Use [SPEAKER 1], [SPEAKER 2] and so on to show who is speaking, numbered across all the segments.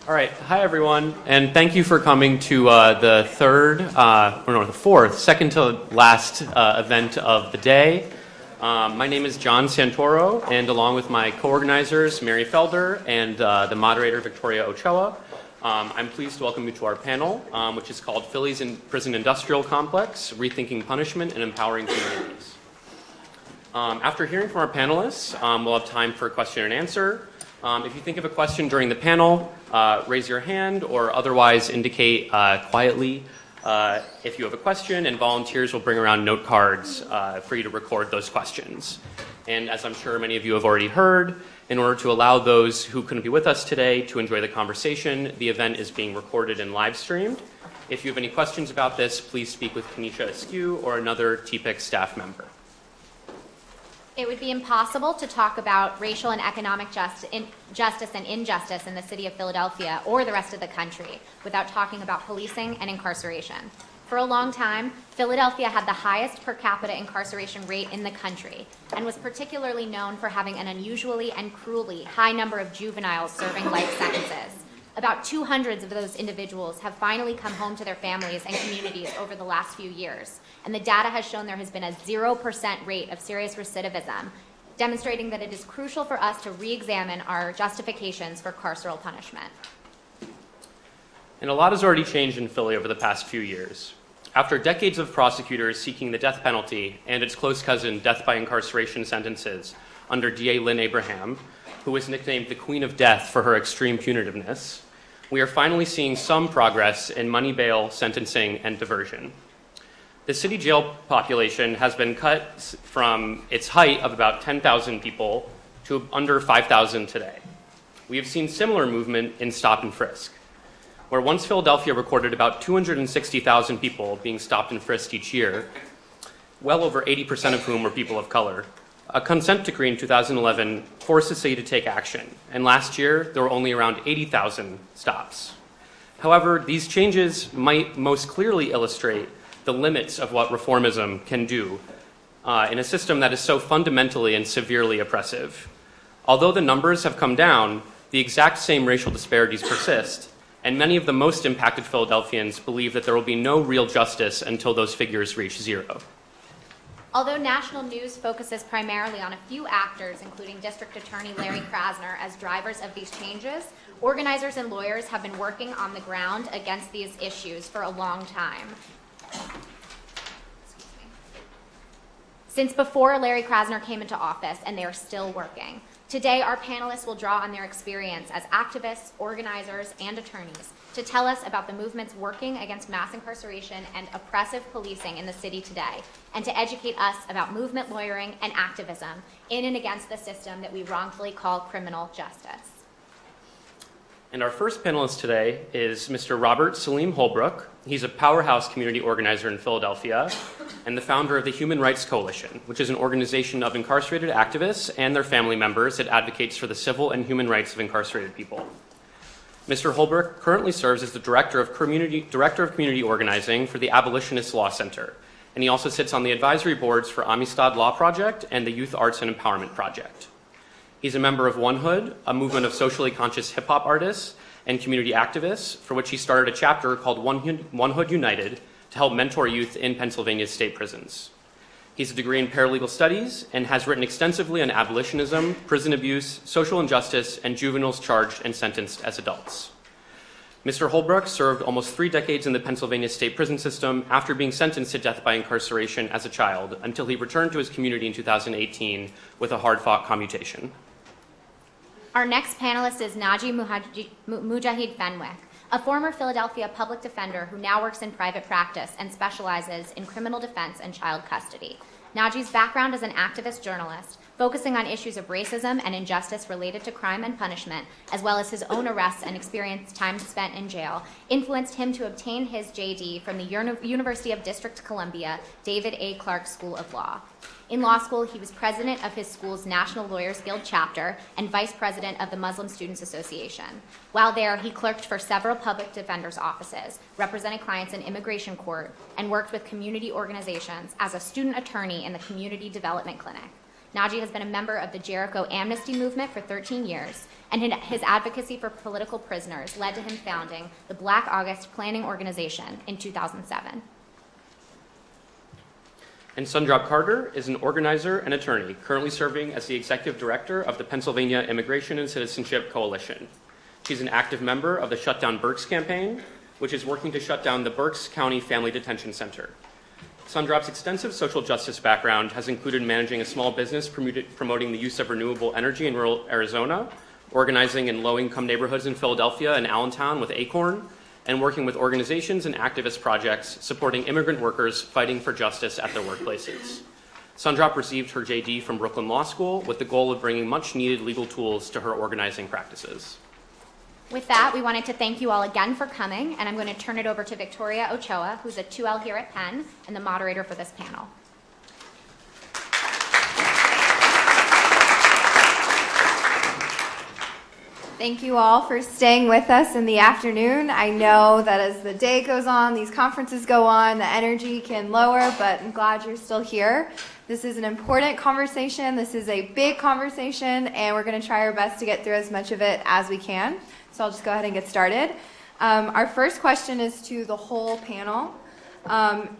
[SPEAKER 1] All right, hi everyone, and thank you for coming to the fourth, second to last event of the day. My name is John Santoro, and along with my co-organizers, Mary Felder and the moderator, Victoria Ochoa, I'm pleased to welcome you to our panel, which is called Philly's Prison Industrial Complex, Rethinking Punishment and Empowering Communities. After hearing from our panelists, we'll have time for question and answer. If you think of a question during the panel, raise your hand or otherwise indicate quietly if you have a question, and volunteers will bring around note cards for you to record those questions. And as I'm sure many of you have already heard, in order to allow those who couldn't be with us today to enjoy the conversation, the event is being recorded and live streamed. If you have any questions about this, please speak with Kenesha Askew or another TPIC staff member.
[SPEAKER 2] It would be impossible to talk about racial and economic justice and injustice in the city of Philadelphia or the rest of the country without talking about policing and incarceration. For a long time, Philadelphia had the highest per capita incarceration rate in the country and was particularly known for having an unusually and cruelly high number of juveniles serving life sentences. About 200 of those individuals have finally come home to their families and communities over the last few years, and the data has shown there has been a 0% rate of serious recidivism, demonstrating that it is crucial for us to re-examine our justifications for carceral punishment.
[SPEAKER 1] And a lot has already changed in Philly over the past few years. After decades of prosecutors seeking the death penalty and its close cousin, death by incarceration sentences under DA Lynn Abraham, who was nicknamed the Queen of Death for her extreme punitiveness, we are finally seeing some progress in money bail, sentencing, and diversion. The city jail population has been cut from its height of about 10,000 people to under 5,000 today. We have seen similar movement in stop and frisk, where once Philadelphia recorded about 260,000 people being stopped and frisked each year, well over 80% of whom were people of color. A consent decree in 2011 forced the city to take action, and last year there were only around 80,000 stops. However, these changes might most clearly illustrate the limits of what reformism can do in a system that is so fundamentally and severely oppressive. Although the numbers have come down, the exact same racial disparities persist, and many of the most impacted Philadelphians believe that there will be no real justice until those figures reach zero.
[SPEAKER 2] Although national news focuses primarily on a few actors, including District Attorney Larry Krasner, as drivers of these changes, organizers and lawyers have been working on the ground against these issues for a long time. Since before Larry Krasner came into office, and they are still working. Today, our panelists will draw on their experience as activists, organizers, and attorneys to tell us about the movements working against mass incarceration and oppressive policing in the city today, and to educate us about movement lawyering and activism in and against the system that we wrongfully call criminal justice.
[SPEAKER 1] And our first panelist today is Mr. Robert Saleem Holbrook. He's a powerhouse community organizer in Philadelphia and the founder of the Human Rights Coalition, which is an organization of incarcerated activists and their family members that advocates for the civil and human rights of incarcerated people. Mr. Holbrook currently serves as the Director of Community Organizing for the Abolitionist Law Center, and he also sits on the advisory boards for Amistad Law Project and the Youth Arts and Empowerment Project. He's a member of One Hood, a movement of socially conscious hip-hop artists and community activists, for which he started a chapter called One Hood United to help mentor youth in Pennsylvania's state prisons. He has a degree in paralegal studies and has written extensively on abolitionism, prison abuse, social injustice, and juveniles charged and sentenced as adults. Mr. Holbrook served almost 3 decades in the Pennsylvania state prison system after being sentenced to death by incarceration as a child, until he returned to his community in 2018 with a hard-fought commutation.
[SPEAKER 2] Our next panelist is Naji Mujahid Fenwick, a former Philadelphia public defender who now works in private practice and specializes in criminal defense and child custody. Naji's background as an activist journalist, focusing on issues of racism and injustice related to crime and punishment, as well as his own arrests and experienced time spent in jail, influenced him to obtain his JD from the University of District Columbia David A. Clark School of Law. In law school, he was president of his school's National Lawyers Guild chapter and vice president of the Muslim Students Association. While there, he clerked for several public defenders' offices, represented clients in immigration court, and worked with community organizations as a student attorney in the Community Development Clinic. Naji has been a member of the Jericho Amnesty Movement for 13 years, and his advocacy for political prisoners led to him founding the Black August Planning Organization in 2007.
[SPEAKER 1] And Sundrop Carter is an organizer and attorney, currently serving as the executive director of the Pennsylvania Immigration and Citizenship Coalition. She's an active member of the Shut Down Berks campaign, which is working to shut down the Berks County Family Detention Center. Sundrop's extensive social justice background has included managing a small business promoting the use of renewable energy in rural Arizona, organizing in low-income neighborhoods in Philadelphia and Allentown with Acorn, and working with organizations and activist projects supporting immigrant workers fighting for justice at their workplaces. Sundrop received her JD from Brooklyn Law School with the goal of bringing much-needed legal tools to her organizing practices.
[SPEAKER 2] With that, we wanted to thank you all again for coming, and I'm going to turn it over to Victoria Ochoa, who's a 2L here at Penn and the moderator for this panel.
[SPEAKER 3] Thank you all for staying with us in the afternoon. I know that as the day goes on, these conferences go on, the energy can lower, but I'm glad you're still here. This is an important conversation. This is a big conversation, and we're going to try our best to get through as much of it as we can. So I'll just go ahead and get started. Our first question is to the whole panel.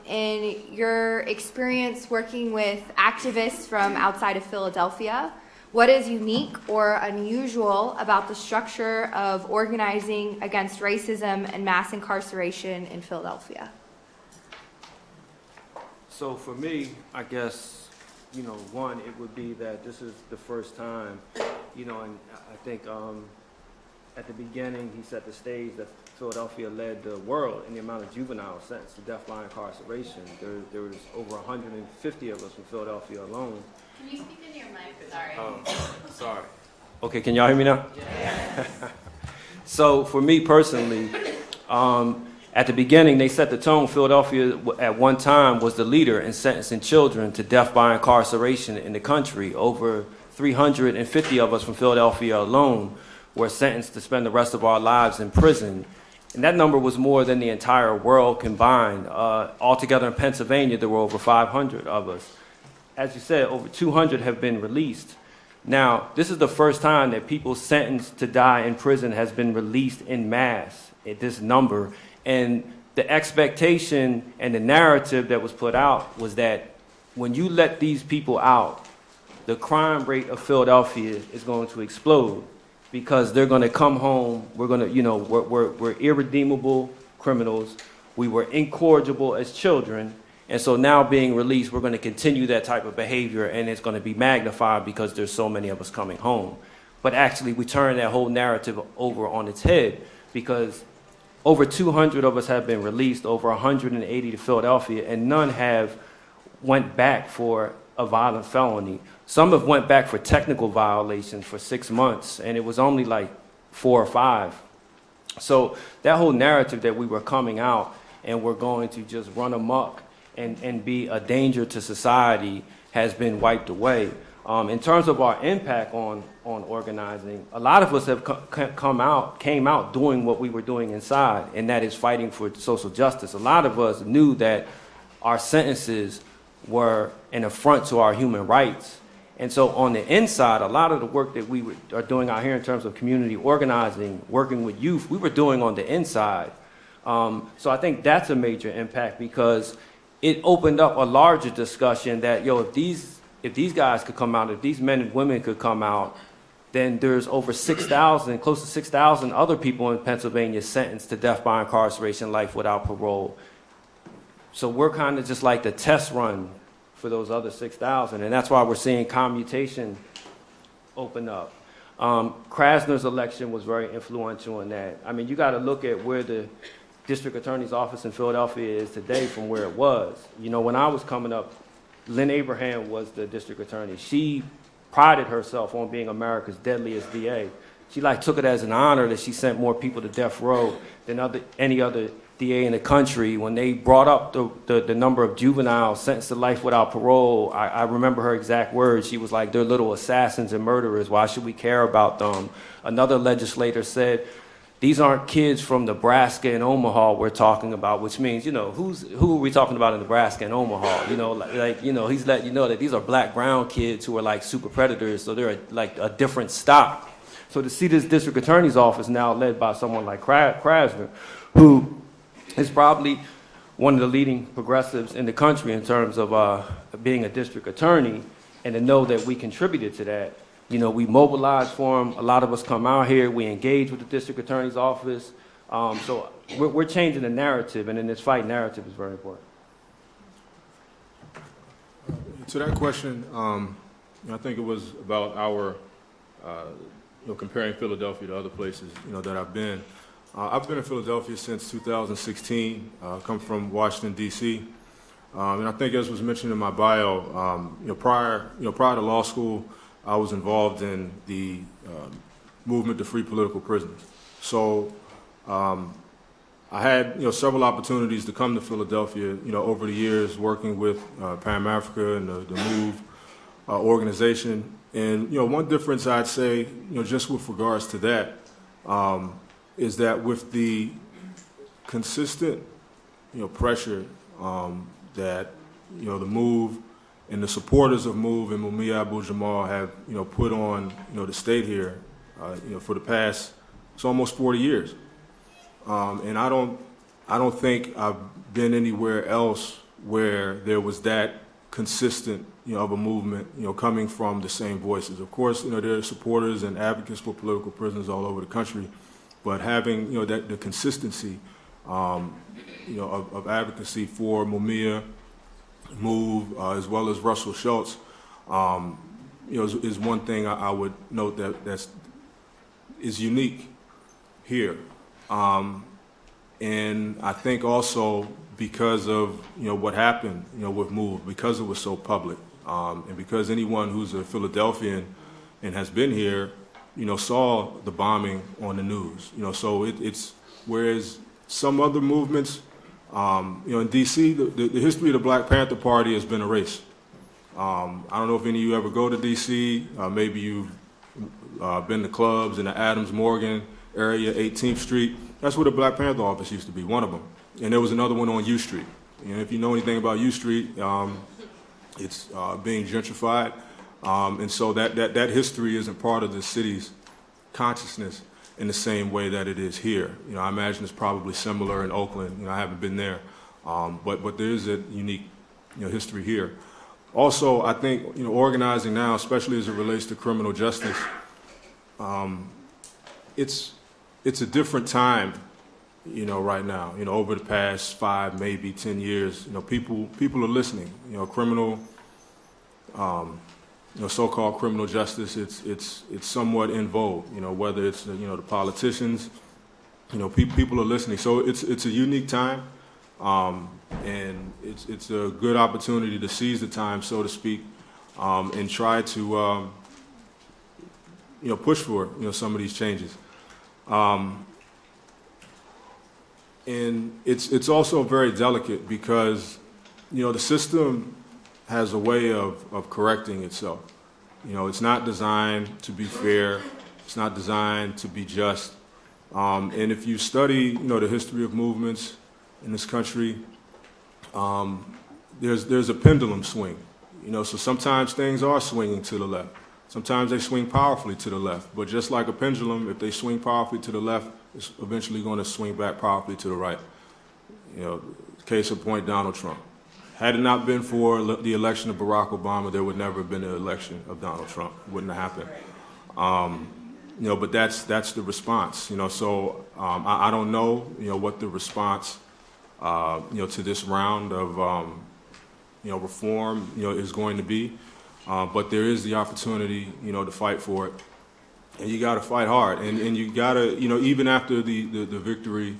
[SPEAKER 3] In your experience working with activists from outside of Philadelphia, what is unique or unusual about the structure of organizing against racism and mass incarceration in Philadelphia?
[SPEAKER 4] So for me, I guess, one, it would be that this is the first time, and I think at the beginning he set the stage that Philadelphia led the world in the amount of juvenile sentences to death by incarceration. There was over 150 of us from Philadelphia alone.
[SPEAKER 5] Can you speak into your mic? Sorry.
[SPEAKER 4] Sorry. Okay, can y'all hear me now? Yeah. So for me personally, at the beginning they set the tone. Philadelphia at one time was the leader in sentencing children to death by incarceration in the country. Over 350 of us from Philadelphia alone were sentenced to spend the rest of our lives in prison. And that number was more than the entire world combined. Altogether in Pennsylvania, there were over 500 of us. As you said, over 200 have been released. Now, this is the first time that people sentenced to die in prison has been released en masse at this number. And the expectation and the narrative that was put out was that when you let these people out, the crime rate of Philadelphia is going to explode because they're going to come home. We're going to, we're irredeemable criminals. We were incorrigible as children. And so now being released, we're going to continue that type of behavior, and it's going to be magnified because there's so many of us coming home. But actually, we turn that whole narrative over on its head because over 200 of us have been released, over 180 to Philadelphia, and none have went back for a violent felony. Some have went back for technical violations for 6 months, and it was only like 4 or 5. So that whole narrative that we were coming out and we're going to just run amok and be a danger to society has been wiped away. In terms of our impact on organizing, a lot of us have came out doing what we were doing inside, and that is fighting for social justice. A lot of us knew that our sentences were an affront to our human rights. And so on the inside, a lot of the work that we are doing out here in terms of community organizing, working with youth, we were doing on the inside. So I think that's a major impact because it opened up a larger discussion that, if these guys could come out, if these men and women could come out, then there's over 6,000, close to 6,000 other people in Pennsylvania sentenced to death by incarceration, life without parole. So we're kind of just like the test run for those other 6,000, and that's why we're seeing commutation open up. Krasner's election was very influential in that. I mean, you got to look at where the district attorney's office in Philadelphia is today from where it was. When I was coming up, Lynn Abraham was the district attorney. She prided herself on being America's deadliest DA. She took it as an honor that she sent more people to death row than any other DA in the country. When they brought up the number of juveniles sentenced to life without parole, I remember her exact words. She was like, they're little assassins and murderers. Why should we care about them? Another legislator said, these aren't kids from Nebraska and Omaha we're talking about, which means, you know, who are we talking about in Nebraska and Omaha? You know, like, you know, he's letting you know that these are black, brown kids who are like super predators, so they're like a different stock. So to see this district attorney's office now led by someone like Krasner, who is probably one of the leading progressives in the country in terms of being a district attorney, and to know that we contributed to that. You know, we mobilized for him. A lot of us come out here. We engage with the district attorney's office. So we're changing the narrative, and in this fight, narrative is very important.
[SPEAKER 6] To that question, I think it was about our, comparing Philadelphia to other places, that I've been. I've been in Philadelphia since 2016. Come from Washington, D.C. And I think, as was mentioned in my bio, prior to law school, I was involved in the movement to free political prisoners. So I had several opportunities to come to Philadelphia over the years, working with Pan Africa and the MOVE organization. And one difference I'd say just with regards to that is that with the consistent pressure that the MOVE and the supporters of MOVE and Mumia Abu-Jamal have, put on, the state here, for the past, it's almost 40 years. And I don't think I've been anywhere else where there was that consistent, of a movement, coming from the same voices. Of course, there are supporters and advocates for political prisoners all over the country, but having, the consistency, of advocacy for Mumia, MOVE, as well as Russell Schultz, is one thing I would note that is unique here. And I think also because of what happened with MOVE, because it was so public, and because anyone who's a Philadelphian and has been here, saw the bombing on the news. So it's whereas some other movements. In D.C., the history of the Black Panther Party has been erased. I don't know if any of you ever go to D.C. Maybe you've been to clubs in the Adams Morgan area, 18th Street. That's where the Black Panther office used to be, one of them. And there was another one on U Street. And if you know anything about U Street, it's being gentrified. And so that history isn't part of the city's consciousness in the same way that it is here. I imagine it's probably similar in Oakland. I haven't been there, but there is a unique, history here. Also, I think, organizing now, especially as it relates to criminal justice, it's a different time, right now. Over the past 5, maybe 10 years, people are listening. Criminal. So-called criminal justice, it's somewhat in vogue, whether it's, the politicians, people are listening. So it's a unique time, and it's a good opportunity to seize the time, so to speak, and try to, push for, some of these changes. And it's also very delicate because, the system has a way of correcting itself. It's not designed to be fair. It's not designed to be just. And if you study, the history of movements in this country, there's a pendulum swing. So sometimes things are swinging to the left. Sometimes they swing powerfully to the left. But just like a pendulum, if they swing powerfully to the left, it's eventually going to swing back powerfully to the right. Case in point, Donald Trump. Had it not been for the election of Barack Obama, there would never have been an election of Donald Trump. It wouldn't have happened. But that's the response. So I don't know, what the response, to this round of, reform, is going to be. But there is the opportunity, to fight for it. And you got to fight hard. And you got to, even after the victory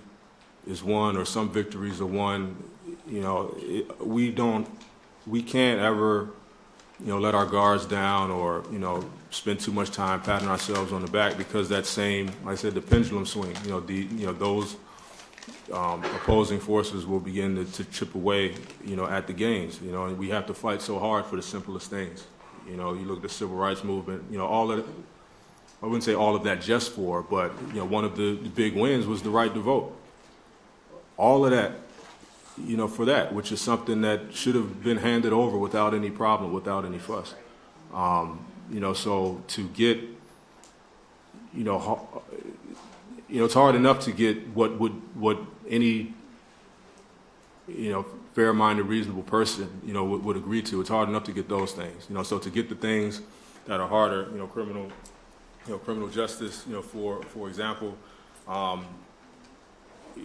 [SPEAKER 6] is won or some victories are won, we can't ever, let our guards down or, spend too much time patting ourselves on the back because that same, like I said, the pendulum swing, those opposing forces will begin to chip away, at the gains, and we have to fight so hard for the simplest things. You look at the civil rights movement, all of I wouldn't say all of that just for, but one of the big wins was the right to vote. All of that, for that, which is something that should have been handed over without any problem, without any fuss. So to get, it's hard enough to get what any, fair-minded, reasonable person, would agree to. It's hard enough to get those things. So to get the things that are harder, criminal justice, for example,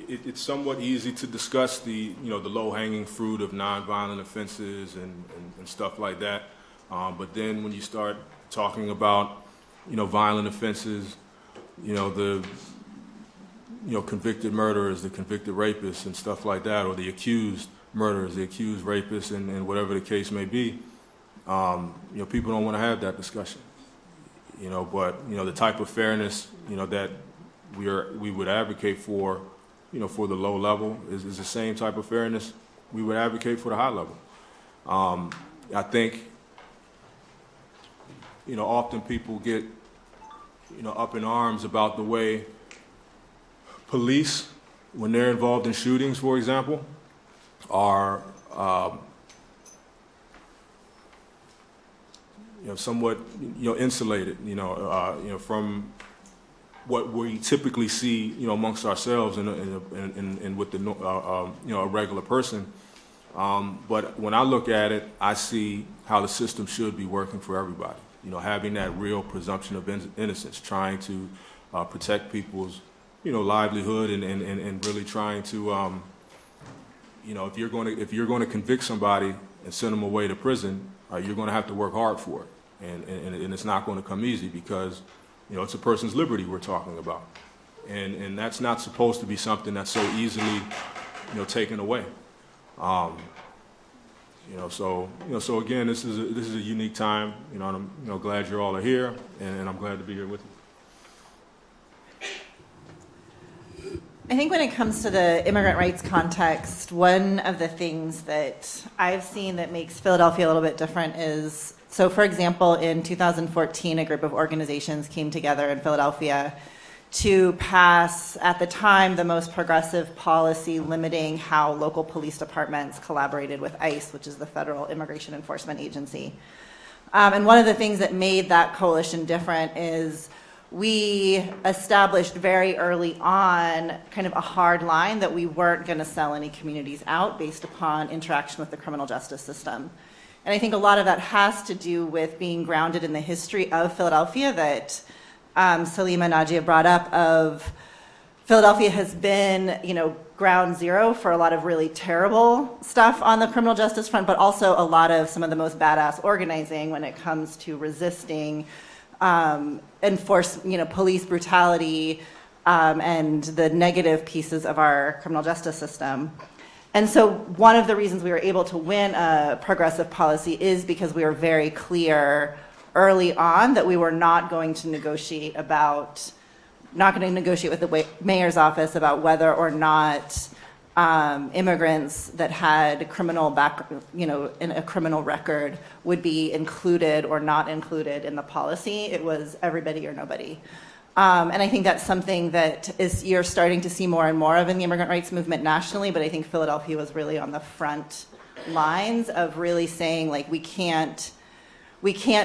[SPEAKER 6] it's somewhat easy to discuss the low-hanging fruit of nonviolent offenses and stuff like that. But then when you start talking about, violent offenses, the convicted murderers, the convicted rapists and stuff like that, or the accused murderers, the accused rapists, and whatever the case may be, people don't want to have that discussion. But the type of fairness, that we would advocate for, for the low level is the same type of fairness we would advocate for the high level. I think, often people get, up in arms about the way police, when they're involved in shootings, for example, are, somewhat, insulated, from what we typically see, amongst ourselves and with the, a regular person. But when I look at it, I see how the system should be working for everybody. Having that real presumption of innocence, trying to protect people's, livelihood, and really trying to, if you're going to convict somebody and send them away to prison, you're going to have to work hard for it, and it's not going to come easy because, it's a person's liberty we're talking about, and that's not supposed to be something that's so easily, taken away. So again, this is a unique time, and I'm glad you all are here, and I'm glad to be here with you.
[SPEAKER 5] I think when it comes to the immigrant rights context, one of the things that I've seen that makes Philadelphia a little bit different is, so for example, in 2014, a group of organizations came together in Philadelphia to pass, at the time, the most progressive policy limiting how local police departments collaborated with ICE, which is the Federal Immigration Enforcement Agency. And one of the things that made that coalition different is we established very early on kind of a hard line that we weren't going to sell any communities out based upon interaction with the criminal justice system. And I think a lot of that has to do with being grounded in the history of Philadelphia that Saleem and Naji have brought up of Philadelphia has been, ground zero for a lot of really terrible stuff on the criminal justice front, but also a lot of some of the most badass organizing when it comes to resisting police brutality and the negative pieces of our criminal justice system. And so one of the reasons we were able to win a progressive policy is because we were very clear early on that we were not going to negotiate with the mayor's office about whether or not immigrants that had a criminal record would be included or not included in the policy. It was everybody or nobody. And I think that's something that you're starting to see more and more of in the immigrant rights movement nationally, but I think Philadelphia was really on the front lines of really saying, like, we can't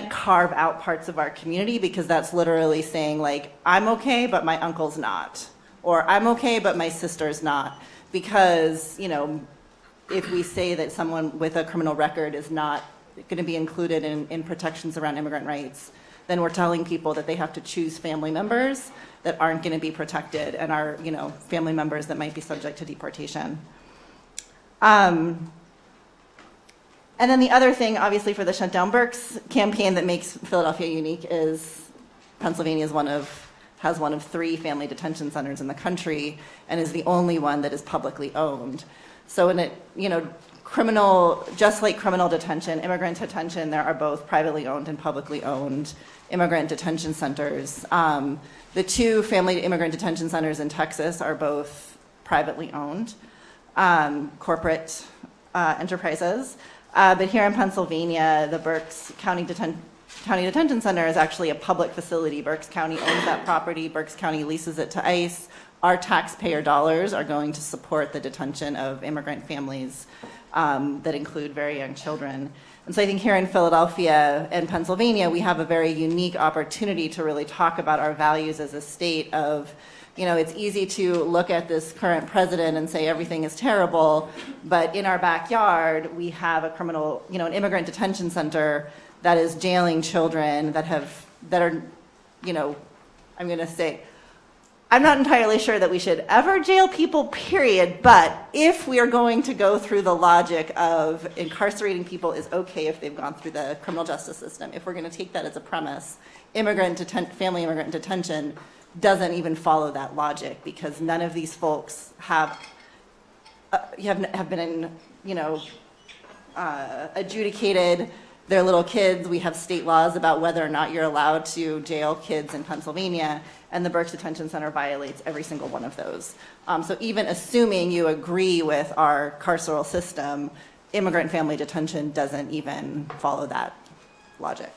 [SPEAKER 5] carve out parts of our community because that's literally saying, like, I'm okay, but my uncle's not. Or I'm okay, but my sister's not. Because, if we say that someone with a criminal record is not going to be included in protections around immigrant rights, then we're telling people that they have to choose family members that aren't going to be protected and are, family members that might be subject to deportation. And then the other thing, obviously, for the Shut Down Burks campaign that makes Philadelphia unique is Pennsylvania has one of 3 family detention centers in the country and is the only one that is publicly owned. So just like criminal detention, immigrant detention, there are both privately owned and publicly owned immigrant detention centers. The 2 family immigrant detention centers in Texas are both privately owned corporate enterprises. But here in Pennsylvania, the Berks County County Detention Center is actually a public facility. Berks County owns that property. Berks County leases it to ICE. Our taxpayer dollars are going to support the detention of immigrant families that include very young children. And so I think here in Philadelphia and Pennsylvania, we have a very unique opportunity to really talk about our values as a state of, you know, it's easy to look at this current president and say everything is terrible, but in our backyard, we have a criminal, you know, an immigrant detention center that is jailing children that are, you know, I'm going to say, I'm not entirely sure that we should ever jail people, period, but if we are going to go through the logic of incarcerating people is okay if they've gone through the criminal justice system, if we're going to take that as a premise, family immigrant detention doesn't even follow that logic, because none of these folks have been, you know, adjudicated. They're little kids. We have state laws about whether or not you're allowed to jail kids in Pennsylvania, and the Berks Detention Center violates every single one of those. So even assuming you agree with our carceral system, immigrant family detention doesn't even follow that logic.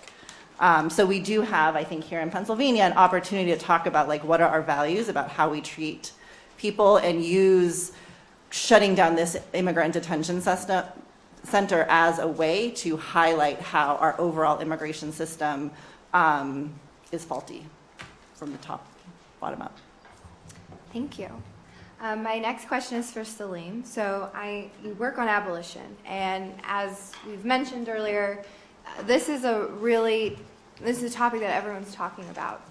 [SPEAKER 5] So we do have, I think, here in Pennsylvania, an opportunity to talk about, like, what are our values about how we treat people, and use shutting down this immigrant detention center as a way to highlight how our overall immigration system is faulty from the top, bottom up.
[SPEAKER 3] Thank you. My next question is for Saleem. So you work on abolition, and as we've mentioned earlier, this is a topic that everyone's talking about.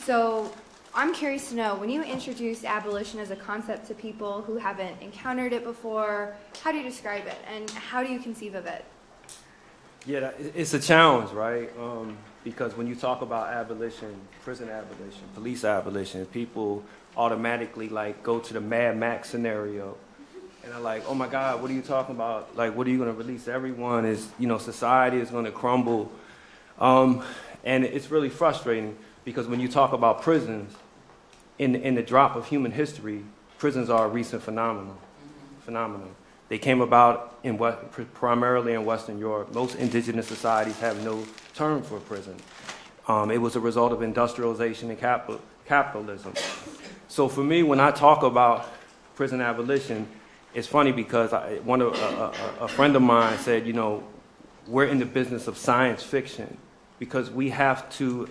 [SPEAKER 3] So I'm curious to know, when you introduce abolition as a concept to people who haven't encountered it before, how do you describe it, and how do you conceive of it?
[SPEAKER 4] Yeah, it's a challenge, right? Because when you talk about abolition, prison abolition, police abolition, people automatically like go to the Mad Max scenario, and are like, "Oh my God, what are you talking about? Like, what are you going to release everyone? Is, you know, society is going to crumble?" And it's really frustrating, because when you talk about prisons, in the drop of human history, prisons are a recent phenomenon. They came about primarily in Western Europe. Most indigenous societies have no term for prison. It was a result of industrialization and capitalism. So for me, when I talk about prison abolition, it's funny because a friend of mine said, you know, we're in the business of science fiction, because we have to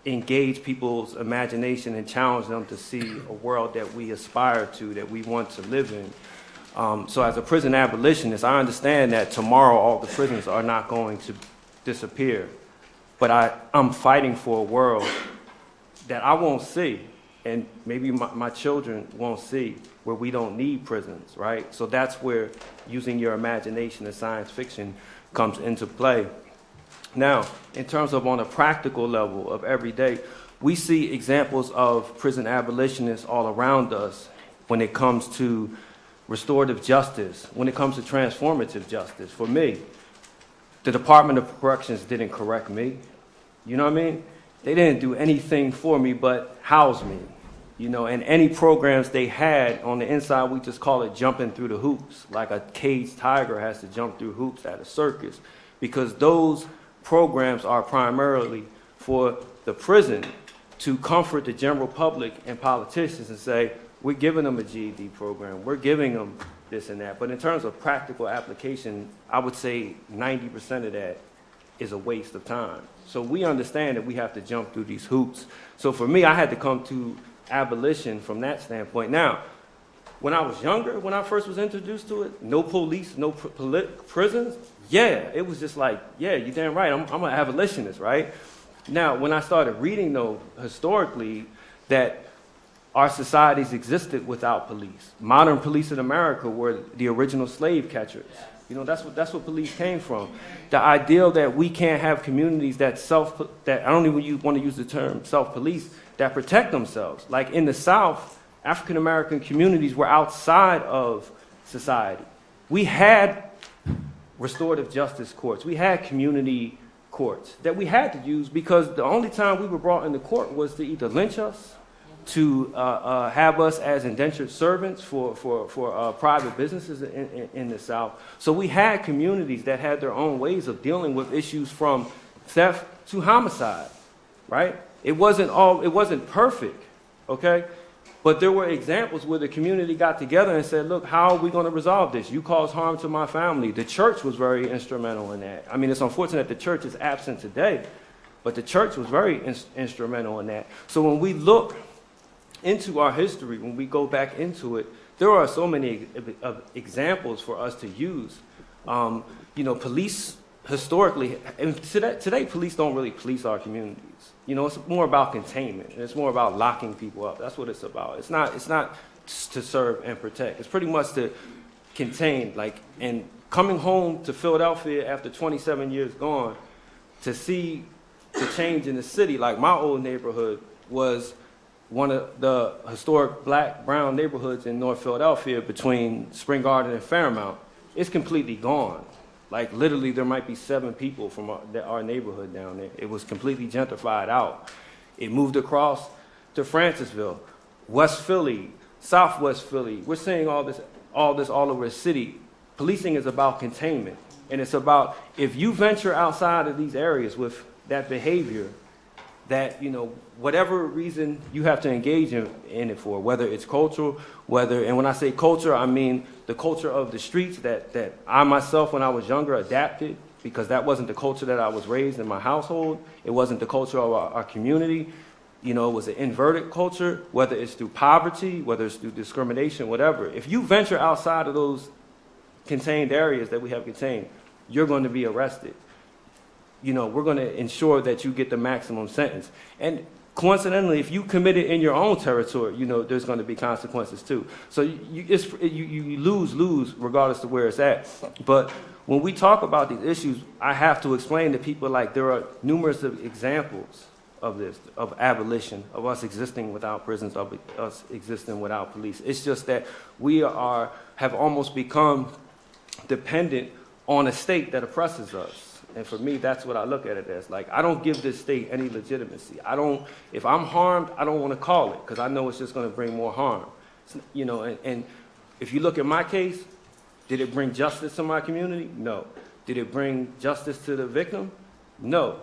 [SPEAKER 4] engage people's imagination and challenge them to see a world that we aspire to, that we want to live in. So as a prison abolitionist, I understand that tomorrow all the prisons are not going to disappear. But I'm fighting for a world that I won't see, and maybe my children won't see, where we don't need prisons, right? So that's where using your imagination and science fiction comes into play. Now, in terms of on a practical level of every day, we see examples of prison abolitionists all around us when it comes to restorative justice, when it comes to transformative justice. For me, the Department of Corrections didn't correct me. You know what I mean? They didn't do anything for me but house me. You know, and any programs they had on the inside, we just call it jumping through the hoops, like a caged tiger has to jump through hoops at a circus, because those programs are primarily for the prison to comfort the general public and politicians and say, we're giving them a GED program, we're giving them this and that. But in terms of practical application, I would say 90% of that is a waste of time. So we understand that we have to jump through these hoops. So for me, I had to come to abolition from that standpoint. Now, when I was younger, when I first was introduced to it, no police, no prisons, yeah, it was just like, yeah, you're damn right, I'm an abolitionist, right? Now, when I started reading, though, historically, that our societies existed without police. Modern police in America were the original slave catchers. You know, that's what police came from. The ideal that we can't have communities that I don't even want to use the term self-police, that protect themselves. Like in the South, African American communities were outside of society. We had restorative justice courts. We had community courts that we had to use, because the only time we were brought into court was to either lynch us, to have us as indentured servants for private businesses in the South. So we had communities that had their own ways of dealing with issues, from theft to homicide, right? It wasn't perfect, okay? But there were examples where the community got together and said, look, how are we going to resolve this? You caused harm to my family. The church was very instrumental in that. I mean, it's unfortunate the church is absent today, but the church was very instrumental in that. So when we look into our history, when we go back into it, there are so many examples for us to use. Police historically, and today police don't really police our communities. It's more about containment, and it's more about locking people up. That's what it's about. It's not to serve and protect. It's pretty much to contain, and coming home to Philadelphia after 27 years gone, to see the change in the city, like my old neighborhood was one of the historic black-brown neighborhoods in North Philadelphia between Spring Garden and Fairmount. It's completely gone. Like, literally, there might be 7 people from our neighborhood down there. It was completely gentrified out. It moved across to Francisville, West Philly, Southwest Philly. We're seeing all this all over the city. Policing is about containment. And it's about, if you venture outside of these areas with that behavior, that, whatever reason you have to engage in it for, whether it's cultural, and when I say culture, I mean the culture of the streets that I myself, when I was younger, adapted, because that wasn't the culture that I was raised in my household. It wasn't the culture of our community. It was an inverted culture, whether it's through poverty, whether it's through discrimination, whatever. If you venture outside of those contained areas that we have contained, you're going to be arrested. We're going to ensure that you get the maximum sentence. And coincidentally, if you commit it in your own territory, there's going to be consequences too. So you lose regardless of where it's at. But when we talk about these issues, I have to explain to people, there are numerous examples of this, of abolition, of us existing without prisons, of us existing without police. It's just that we have almost become dependent on a state that oppresses us. And for me, that's what I look at it as. I don't give this state any legitimacy. If I'm harmed, I don't want to call it, because I know it's just going to bring more harm. And if you look at my case, did it bring justice to my community? No. Did it bring justice to the victim? No.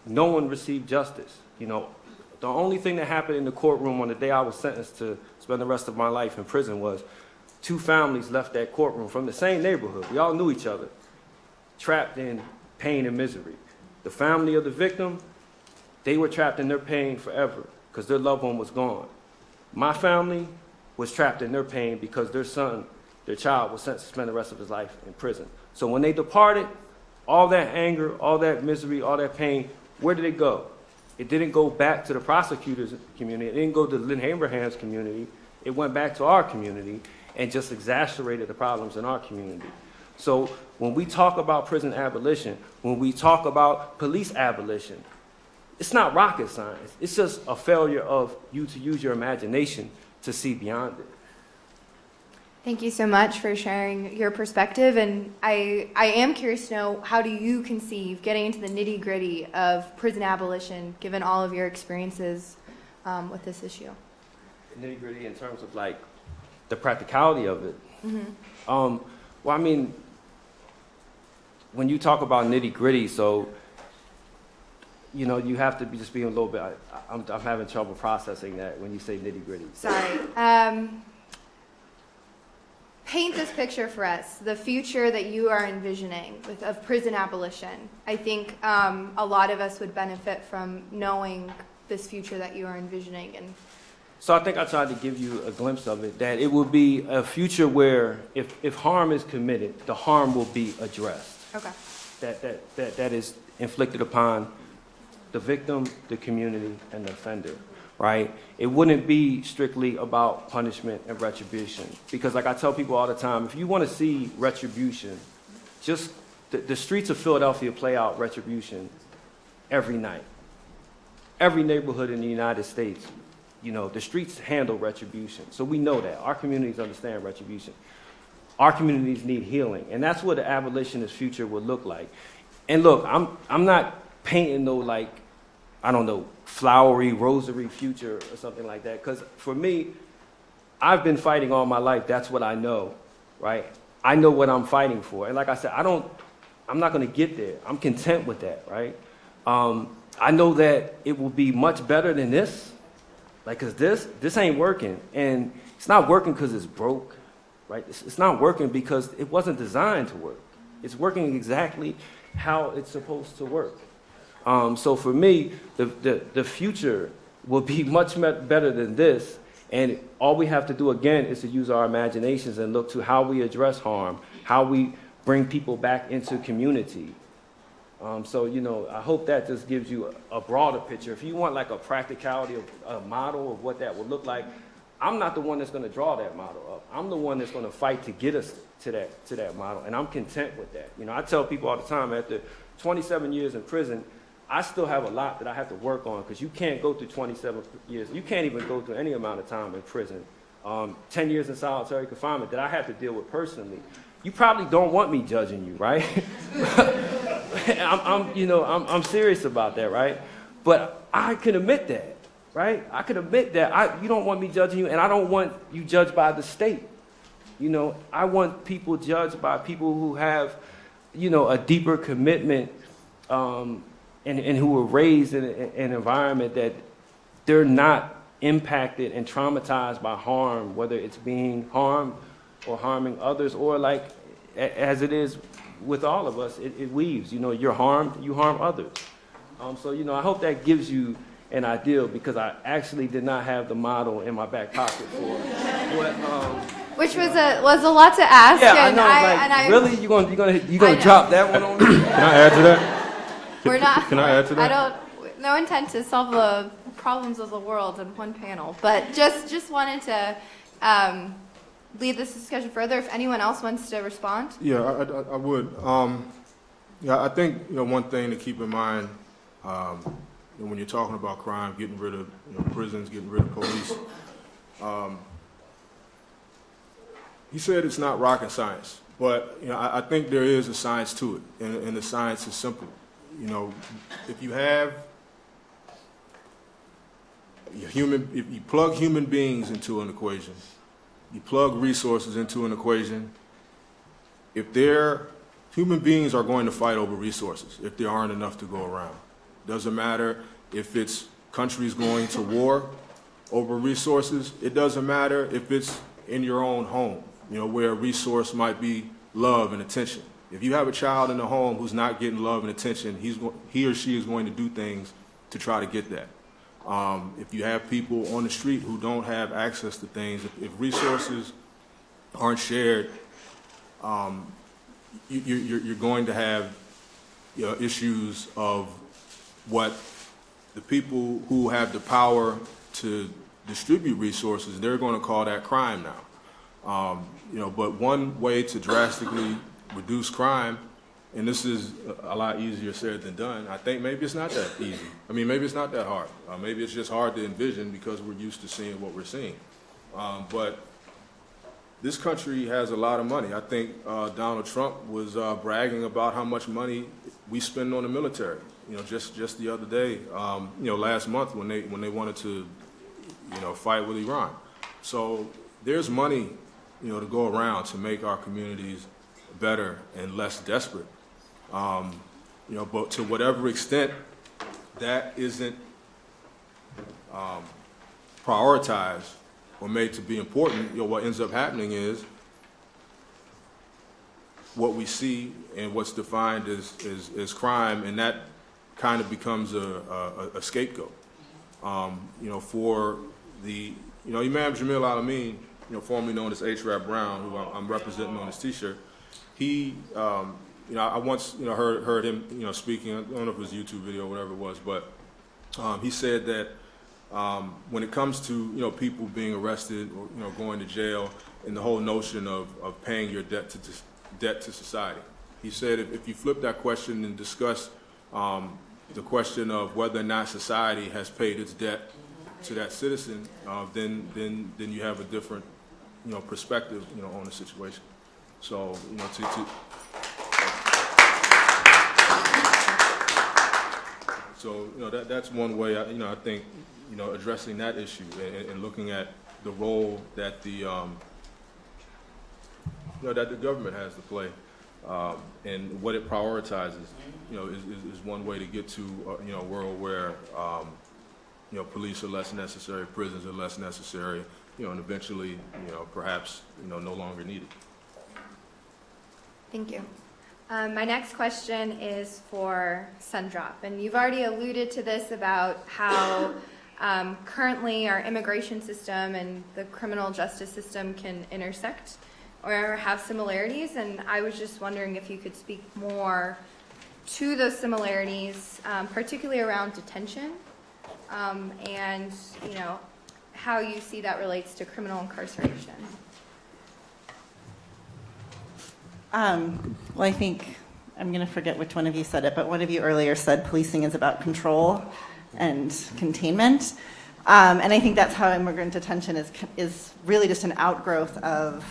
[SPEAKER 4] No one received justice. The only thing that happened in the courtroom on the day I was sentenced to spend the rest of my life in prison was 2 families left that courtroom from the same neighborhood. We all knew each other, trapped in pain and misery. The family of the victim, they were trapped in their pain forever because their loved one was gone. My family was trapped in their pain because their child was sentenced to spend the rest of his life in prison. So when they departed, all that anger, all that misery, all that pain, where did it go? It didn't go back to the prosecutor's community. It didn't go to Lynn Abraham's community. It went back to our community and just exacerbated the problems in our community. So when we talk about prison abolition, when we talk about police abolition, it's not rocket science. It's just a failure of you to use your imagination to see beyond it.
[SPEAKER 3] Thank you so much for sharing your perspective. And I am curious to know, how do you conceive getting into the nitty-gritty of prison abolition, given all of your experiences with this issue?
[SPEAKER 4] Nitty-gritty in terms of the practicality of it.
[SPEAKER 3] Mm-hmm.
[SPEAKER 4] When you talk about nitty-gritty, so, you have to just be a little bit, I'm having trouble processing that when you say nitty-gritty.
[SPEAKER 3] Sorry. Paint this picture for us, the future that you are envisioning of prison abolition. I think a lot of us would benefit from knowing this future that you are envisioning. And
[SPEAKER 4] so I think I tried to give you a glimpse of it, that it will be a future where if harm is committed, the harm will be addressed.
[SPEAKER 3] Okay.
[SPEAKER 4] That is inflicted upon the victim, the community, and the offender, right? It wouldn't be strictly about punishment and retribution, because like I tell people all the time, if you want to see retribution, just the streets of Philadelphia play out retribution every night. Every neighborhood in the United States, the streets handle retribution. So we know that. Our communities understand retribution. Our communities need healing, and that's what the abolitionist future would look like. And look, I'm not painting no flowery, rosary future or something like that, because for me, I've been fighting all my life. That's what I know, right? I know what I'm fighting for, and like I said, I'm not going to get there. I'm content with that, right? I know that it will be much better than this, like, cause this ain't working, and it's not working because it's broke, right? It's not working because it wasn't designed to work. It's working exactly how it's supposed to work. So for me, the future will be much better than this, and all we have to do again is to use our imaginations and look to how we address harm, how we bring people back into community. So, you know, I hope that just gives you a broader picture. If you want like a practicality of a model of what that would look like, I'm not the one that's going to draw that model up. I'm the one that's going to fight to get us to that model, and I'm content with that. You know, I tell people all the time, after 27 years in prison, I still have a lot that I have to work on, because you can't go through 27 years. You can't even go through any amount of time in prison. 10 years in solitary confinement that I have to deal with personally. You probably don't want me judging you, right? I'm serious about that, right? But I can admit that, right? I can admit that you don't want me judging you, and I don't want you judged by the state. You know, I want people judged by people who have, you know, a deeper commitment, and who were raised in an environment that they're not impacted and traumatized by harm, whether it's being harmed or harming others, or like as it is with all of us, it weaves. You know, you're harmed, you harm others. So, you know, I hope that gives you an idea, because I actually did not have the model in my back pocket for what.
[SPEAKER 3] Which was a lot to ask.
[SPEAKER 4] Yeah,
[SPEAKER 3] and
[SPEAKER 4] I know. Really, you gonna drop that one on me?
[SPEAKER 6] Can I add to that?
[SPEAKER 3] We're not.
[SPEAKER 6] Can I add to that?
[SPEAKER 3] No intent to solve the problems of the world in one panel, but just wanted to lead this discussion further. If anyone else wants to respond.
[SPEAKER 6] Yeah, I would. Yeah, I think, you know, one thing to keep in mind, you know, when you're talking about crime, getting rid of, you know, prisons, getting rid of police. He said it's not rocket science, but, you know, I think there is a science to it, and the science is simple. You know, if you have if you plug human beings into an equation, you plug resources into an equation, human beings are going to fight over resources if there aren't enough to go around. Doesn't matter if it's countries going to war over resources. It doesn't matter if it's in your own home, you know, where a resource might be love and attention. If you have a child in the home who's not getting love and attention, he or she is going to do things to try to get that. If you have people on the street who don't have access to things, if resources aren't shared, you're going to have, you know, issues of what the people who have the power to distribute resources, they're going to call that crime now. You know, but one way to drastically reduce crime, and this is a lot easier said than done. I think maybe it's not that easy. I mean, maybe it's not that hard. Maybe it's just hard to envision because we're used to seeing what we're seeing. But this country has a lot of money. I think Donald Trump was bragging about how much money we spend on the military. You know, just the other day, you know, last month when they wanted to, you know, fight with Iran. So there's money, you know, to go around to make our communities better and less desperate. You know, but to whatever extent that isn't prioritized or made to be important, you know, what ends up happening is what we see and what's defined as crime, and that kind of becomes a scapegoat. You know, for the, you know, Imam Jamil Alameen, you know, formerly known as H. Rap Brown, who I'm representing on this T-shirt, he, you know, I once, you know, heard him, you know, speaking. I don't know if it was a YouTube video or whatever it was, but he said that when it comes to, you know, people being arrested or, you know, going to jail, and the whole notion of paying your debt to society, he said if you flip that question and discuss the question of whether or not society has paid its debt to that citizen, then you have a different, you know, perspective, you know, on the situation. So, you know, so, you know, that's one way, you know, I think, you know, addressing that issue and looking at the role that the, you know, that the government has to play. and what it prioritizes, is one way to get to, a world where, police are less necessary, prisons are less necessary, and eventually, perhaps, no longer needed.
[SPEAKER 3] Thank you. My next question is for Sundrop, and you've already alluded to this about how currently our immigration system and the criminal justice system can intersect or have similarities, and I was just wondering if you could speak more to those similarities, particularly around detention, and how you see that relates to criminal incarceration.
[SPEAKER 5] Well, I think, I'm going to forget which one of you said it, but one of you earlier said policing is about control and containment. And I think that's how immigrant detention is really just an outgrowth of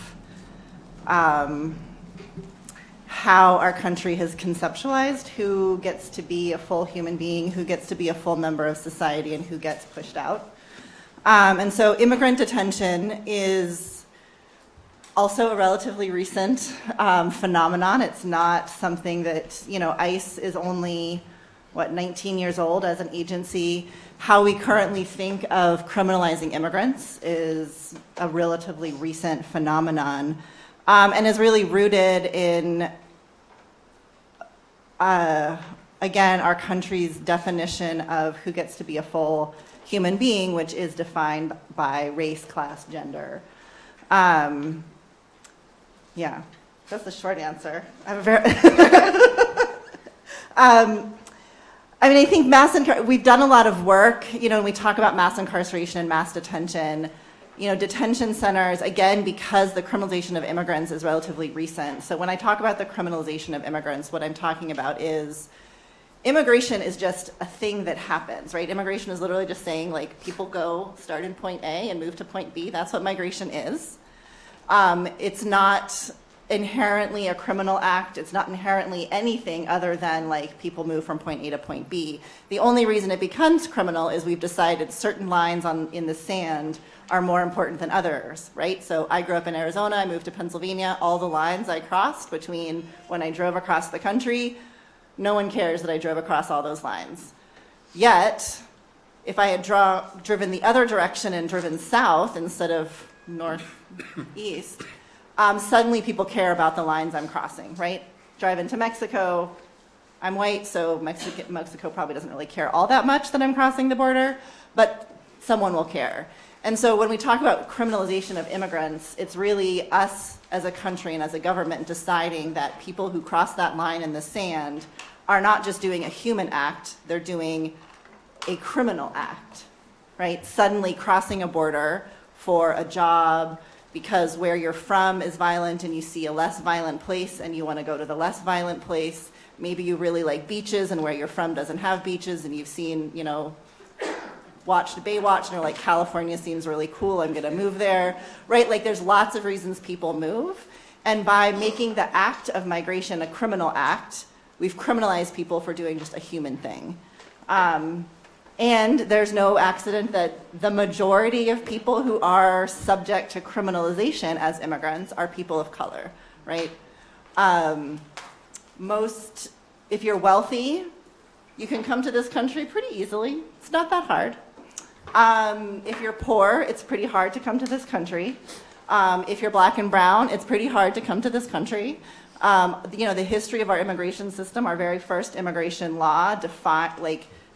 [SPEAKER 5] how our country has conceptualized who gets to be a full human being, who gets to be a full member of society, and who gets pushed out. And so immigrant detention is also a relatively recent phenomenon. It's not something that, ICE is only, 19 years old as an agency. How we currently think of criminalizing immigrants is a relatively recent phenomenon, and is really rooted in, again, our country's definition of who gets to be a full human being, which is defined by race, class, gender. Yeah, that's the short answer. I think we've done a lot of work, when we talk about mass incarceration and mass detention, detention centers, again, because the criminalization of immigrants is relatively recent. So when I talk about the criminalization of immigrants, what I'm talking about is immigration is just a thing that happens, right? Immigration is literally just saying, people start in point A and move to point B. That's what migration is. It's not inherently a criminal act. It's not inherently anything other than people move from point A to point B. The only reason it becomes criminal is we've decided certain lines in the sand are more important than others, right? So I grew up in Arizona, I moved to Pennsylvania, all the lines I crossed between when I drove across the country, no one cares that I drove across all those lines. Yet, if I had driven the other direction and driven south instead of northeast, suddenly people care about the lines I'm crossing, right? Drive into Mexico, I'm white, so Mexico probably doesn't really care all that much that I'm crossing the border, but someone will care. And so when we talk about criminalization of immigrants, it's really us as a country and as a government deciding that people who cross that line in the sand are not just doing a human act, they're doing a criminal act, right? Suddenly crossing a border for a job because where you're from is violent and you see a less violent place and you want to go to the less violent place. Maybe you really like beaches and where you're from doesn't have beaches and you've seen, watched Baywatch and you're like, California seems really cool, I'm going to move there, right? There's lots of reasons people move. And by making the act of migration a criminal act, we've criminalized people for doing just a human thing. And there's no accident that the majority of people who are subject to criminalization as immigrants are people of color, right? If you're wealthy, you can come to this country pretty easily. It's not that hard. If you're poor, it's pretty hard to come to this country. If you're black and brown, it's pretty hard to come to this country. The history of our immigration system, our very first immigration law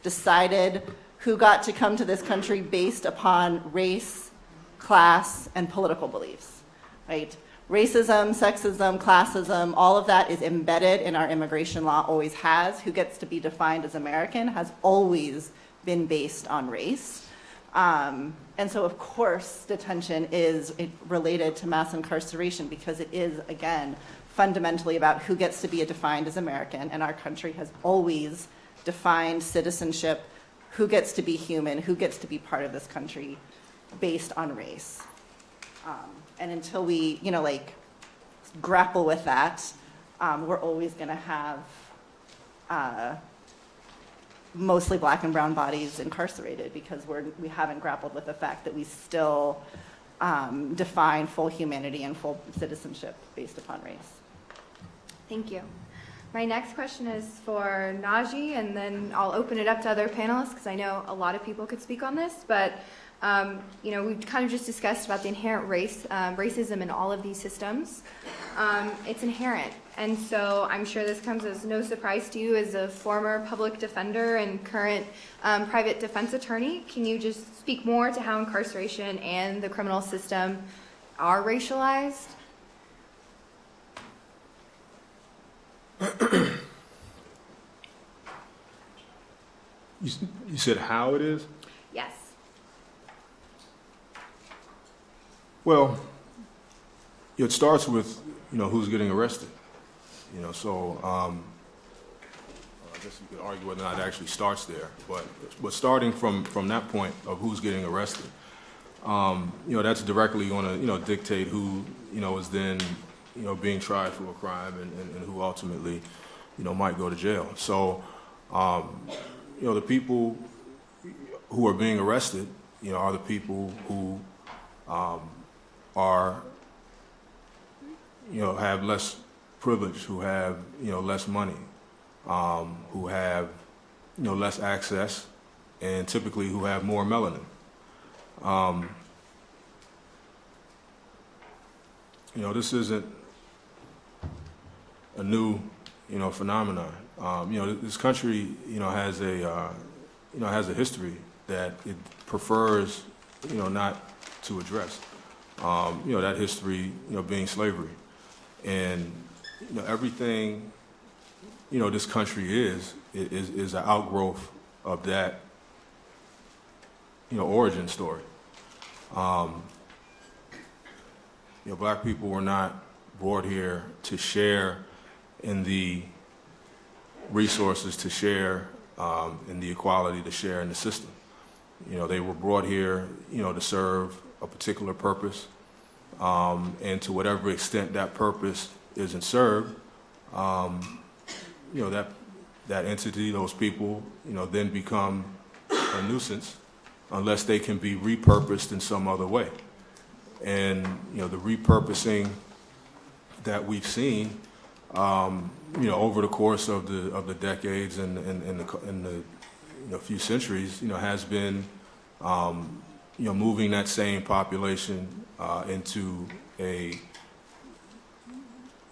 [SPEAKER 5] decided who got to come to this country based upon race, class, and political beliefs, right? Racism, sexism, classism, all of that is embedded in our immigration law, always has. Who gets to be defined as American has always been based on race. And so, of course, detention is related to mass incarceration because it is, again, fundamentally about who gets to be defined as American, and our country has always defined citizenship, who gets to be human, who gets to be part of this country based on race. And until we, grapple with that, we're always going to have mostly black and brown bodies incarcerated because we haven't grappled with the fact that we still define full humanity and full citizenship based upon race.
[SPEAKER 3] Thank you. My next question is for Naji, and then I'll open it up to other panelists because I know a lot of people could speak on this. But we've kind of just discussed about the inherent racism in all of these systems. It's inherent, and so I'm sure this comes as no surprise to you as a former public defender and current private defense attorney. Can you just speak more to how incarceration and the criminal system are racialized?
[SPEAKER 6] You said how it is?
[SPEAKER 3] Yes.
[SPEAKER 6] Well, it starts with, who's getting arrested. So I guess you could argue whether or not it actually starts there. But starting from that point of who's getting arrested, that's directly going to, dictate who, is then, being tried for a crime and who ultimately, might go to jail. So, the people who are being arrested, are the people who are, have less privilege, who have, less money, who have, less access, and typically who have more melanin. This isn't a new, phenomenon. This country, has a history that it prefers, not to address. That history, being slavery. And, everything, this country is an outgrowth of that, origin story. Black people were not brought here to share in the resources, to share in the equality, to share in the system. They were brought here, to serve a particular purpose, and to whatever extent that purpose isn't served, that entity, those people, then become a nuisance unless they can be repurposed in some other way. And the repurposing that we've seen, over the course of the decades and the few centuries, has been, moving that same population into a,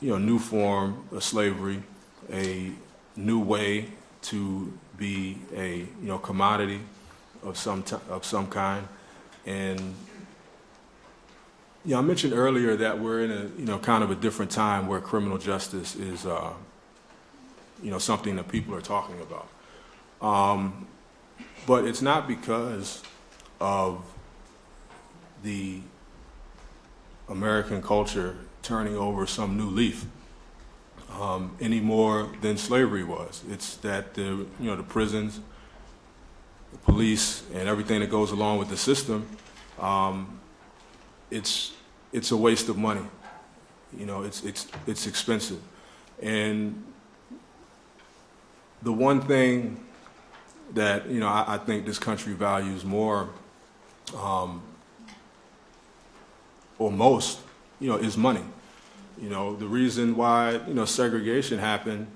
[SPEAKER 6] new form of slavery, a new way to be a, commodity of some kind. And I mentioned earlier that we're in a, kind of a different time where criminal justice is, something that people are talking about. But it's not because of the American culture turning over some new leaf any more than slavery was. It's that the prisons, the police, and everything that goes along with the system, it's a waste of money. It's expensive. And the one thing that, I think this country values more, or most, is money. The reason why, segregation happened,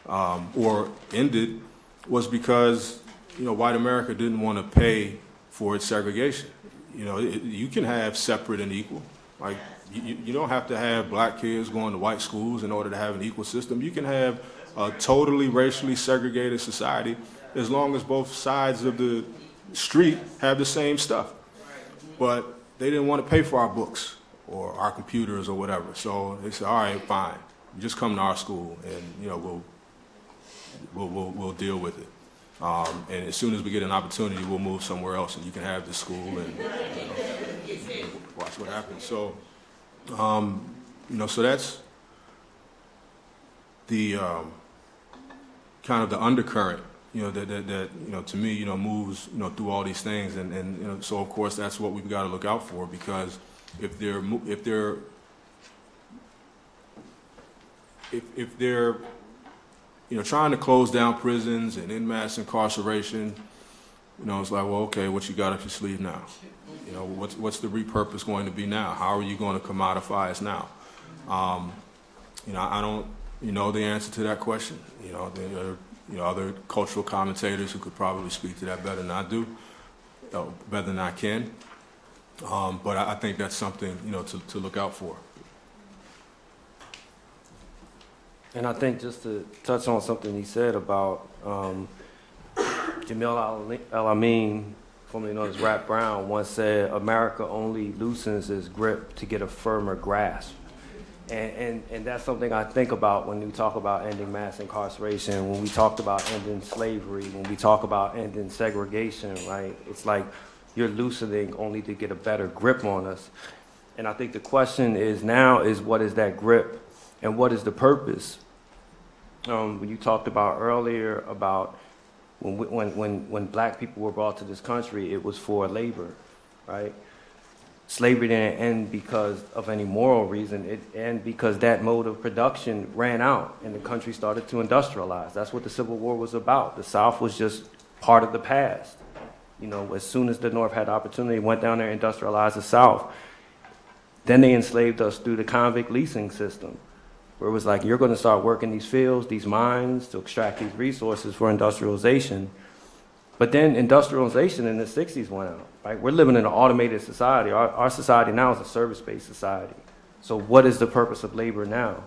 [SPEAKER 6] or ended was because, white America didn't want to pay for its segregation. You can have separate and equal. Like, you don't have to have black kids going to white schools in order to have an equal system. You can have a totally racially segregated society as long as both sides of the street have the same stuff. But they didn't want to pay for our books or our computers or whatever. So they said, all right, fine. You just come to our school and, we'll deal with it. And as soon as we get an opportunity, we'll move somewhere else and you can have this school and watch what happens. So, so that's the kind of the undercurrent, that to me, moves, through all these things. And so of course that's what we've got to look out for, because if they're trying to close down prisons and en masse incarceration, it's like, well, okay, what you got up your sleeve now? What's the repurpose going to be now? How are you going to commodify us now? I know the answer to that question. There are other cultural commentators who could probably speak to that better than I do, better than I can. But I think that's something to look out for.
[SPEAKER 4] And I think just to touch on something he said about Jamil Al-Amin, formerly known as Rat Brown, once said, "America only loosens its grip to get a firmer grasp." And that's something I think about when we talk about ending mass incarceration, when we talked about ending slavery, when we talk about ending segregation, right? It's like you're loosening only to get a better grip on us. And I think the question is now is what is that grip and what is the purpose? When you talked about earlier about when black people were brought to this country, it was for labor, right? Slavery didn't end because of any moral reason. It ended because that mode of production ran out and the country started to industrialize. That's what the Civil War was about. The South was just part of the past. As soon as the North had the opportunity, went down there and industrialized the South. Then they enslaved us through the convict leasing system, where it was like, you're going to start working these fields, these mines, to extract these resources for industrialization. But then industrialization in the 60s went out, right? We're living in an automated society. Our society now is a service-based society. So what is the purpose of labor now?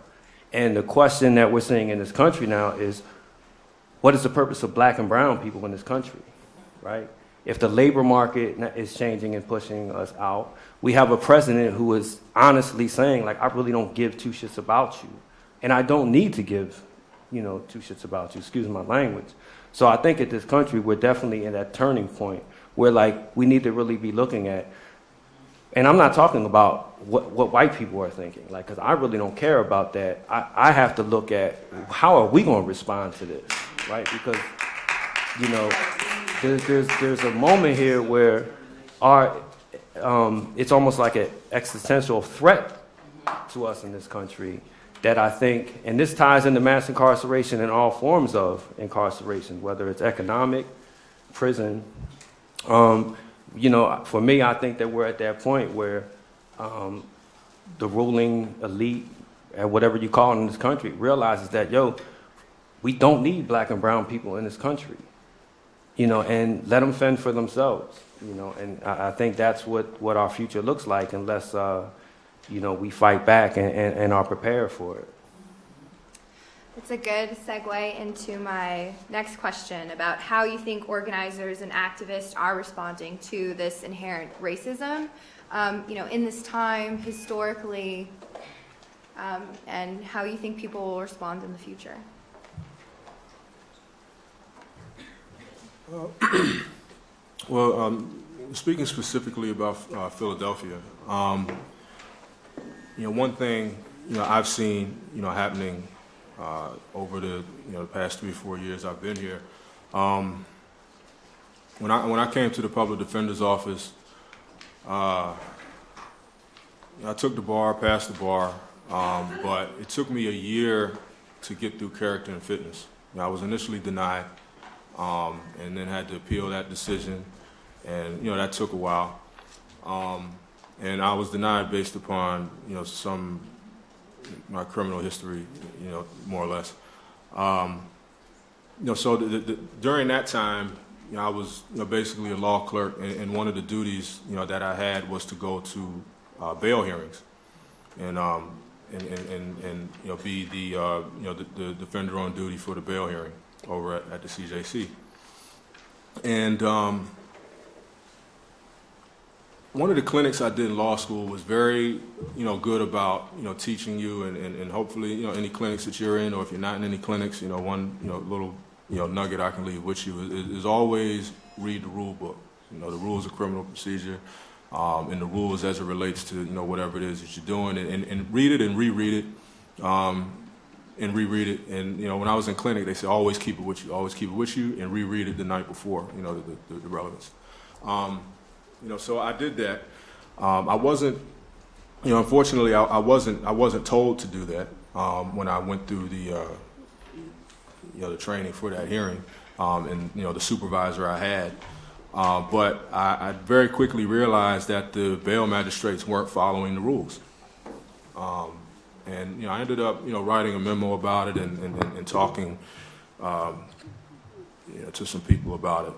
[SPEAKER 4] And the question that we're seeing in this country now is, what is the purpose of black and brown people in this country, right? If the labor market is changing and pushing us out, we have a president who is honestly saying, like, I really don't give two shits about you. And I don't need to give, two shits about you, excuse my language. So I think in this country, we're definitely in that turning point where, like, we need to really be looking at, and I'm not talking about what white people are thinking, like, because I really don't care about that. I have to look at how are we going to respond to this, right? Because, there's a moment here where it's almost like an existential threat to us in this country that I think, and this ties into mass incarceration and all forms of incarceration, whether it's economic, prison. For me, I think that we're at that point where the ruling elite, and whatever you call it in this country, realizes that, we don't need black and brown people in this country, and let them fend for themselves, and I think that's what our future looks like unless, we fight back and are prepared for it.
[SPEAKER 3] It's a good segue into my next question about how you think organizers and activists are responding to this inherent racism, in this time, historically, and how you think people will respond in the future.
[SPEAKER 6] Speaking specifically about Philadelphia, one thing I've seen happening over the past 3 or 4 years I've been here. When I came to the public defender's office, I took the bar, passed the bar, but it took me a year to get through character and fitness. I was initially denied, and then had to appeal that decision, and that took a while. And I was denied based upon my criminal history, more or less. So during that time, I was be a law clerk, and one of the duties that I had was to go to bail hearings, and be the defender on duty for the bail hearing over at the CJC. And one of the clinics I did in law school was very, good about, teaching you, and hopefully, any clinics that you're in, or if you're not in any clinics, one, little, nugget I can leave with you is always read the rule book. The rules of criminal procedure, and the rules as it relates to, whatever it is that you're doing, and read it and reread it, and reread it. And, when I was in clinic, they said, always keep it with you, and reread it the night before, the relevance. So I did that. I wasn't, unfortunately, I wasn't told to do that when I went through the training for that hearing, and the supervisor I had. But I very quickly realized that the bail magistrates weren't following the rules. And, I ended up, writing a memo about it and talking, to some people about it,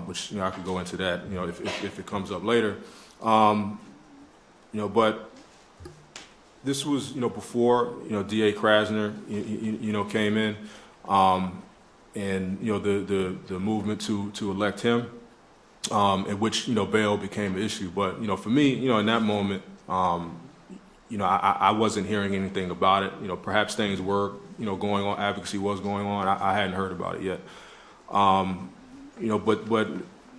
[SPEAKER 6] which, I could go into that, if it comes up later. But this was, before, D.A. Krasner, came in, and, the movement to elect him, in which, bail became an issue. But, for me, in that moment, I wasn't hearing anything about it. Perhaps things were, going on, advocacy was going on. I hadn't heard about it yet. But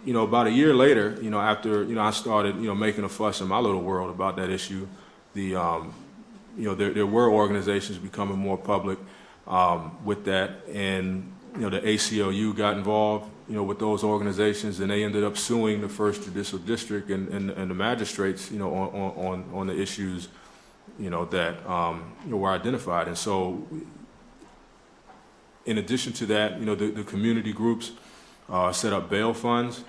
[SPEAKER 6] about a year later, after, I started, making a fuss in my little world about that issue, there were organizations becoming more public, with that, and, the ACLU got involved, with those organizations, and they ended up suing the First Judicial District and the magistrates, on the issues, that, were identified. And so, in addition to that, the community groups set up bail funds.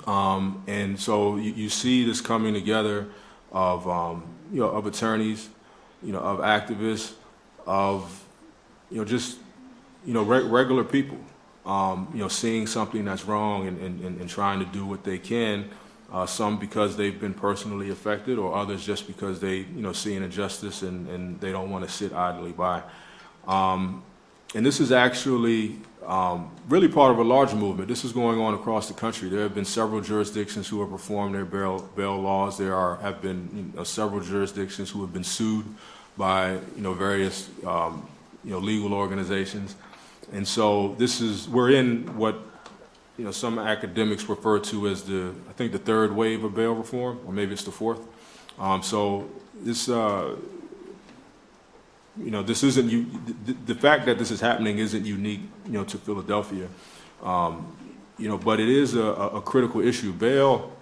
[SPEAKER 6] And so you see this coming together of, of attorneys, of activists, of, just, regular people, seeing something that's wrong and trying to do what they can, some because they've been personally affected, or others just because they, see an injustice and they don't want to sit idly by. And this is actually really part of a larger movement. This is going on across the country. There have been several jurisdictions who have reformed their bail laws. There have been several jurisdictions who have been sued by various legal organizations. And so we're in what some academics refer to as I think the third wave of bail reform, or maybe it's the fourth. So this. This isn't the fact that this is happening isn't unique, to Philadelphia, but it is a critical issue. Bail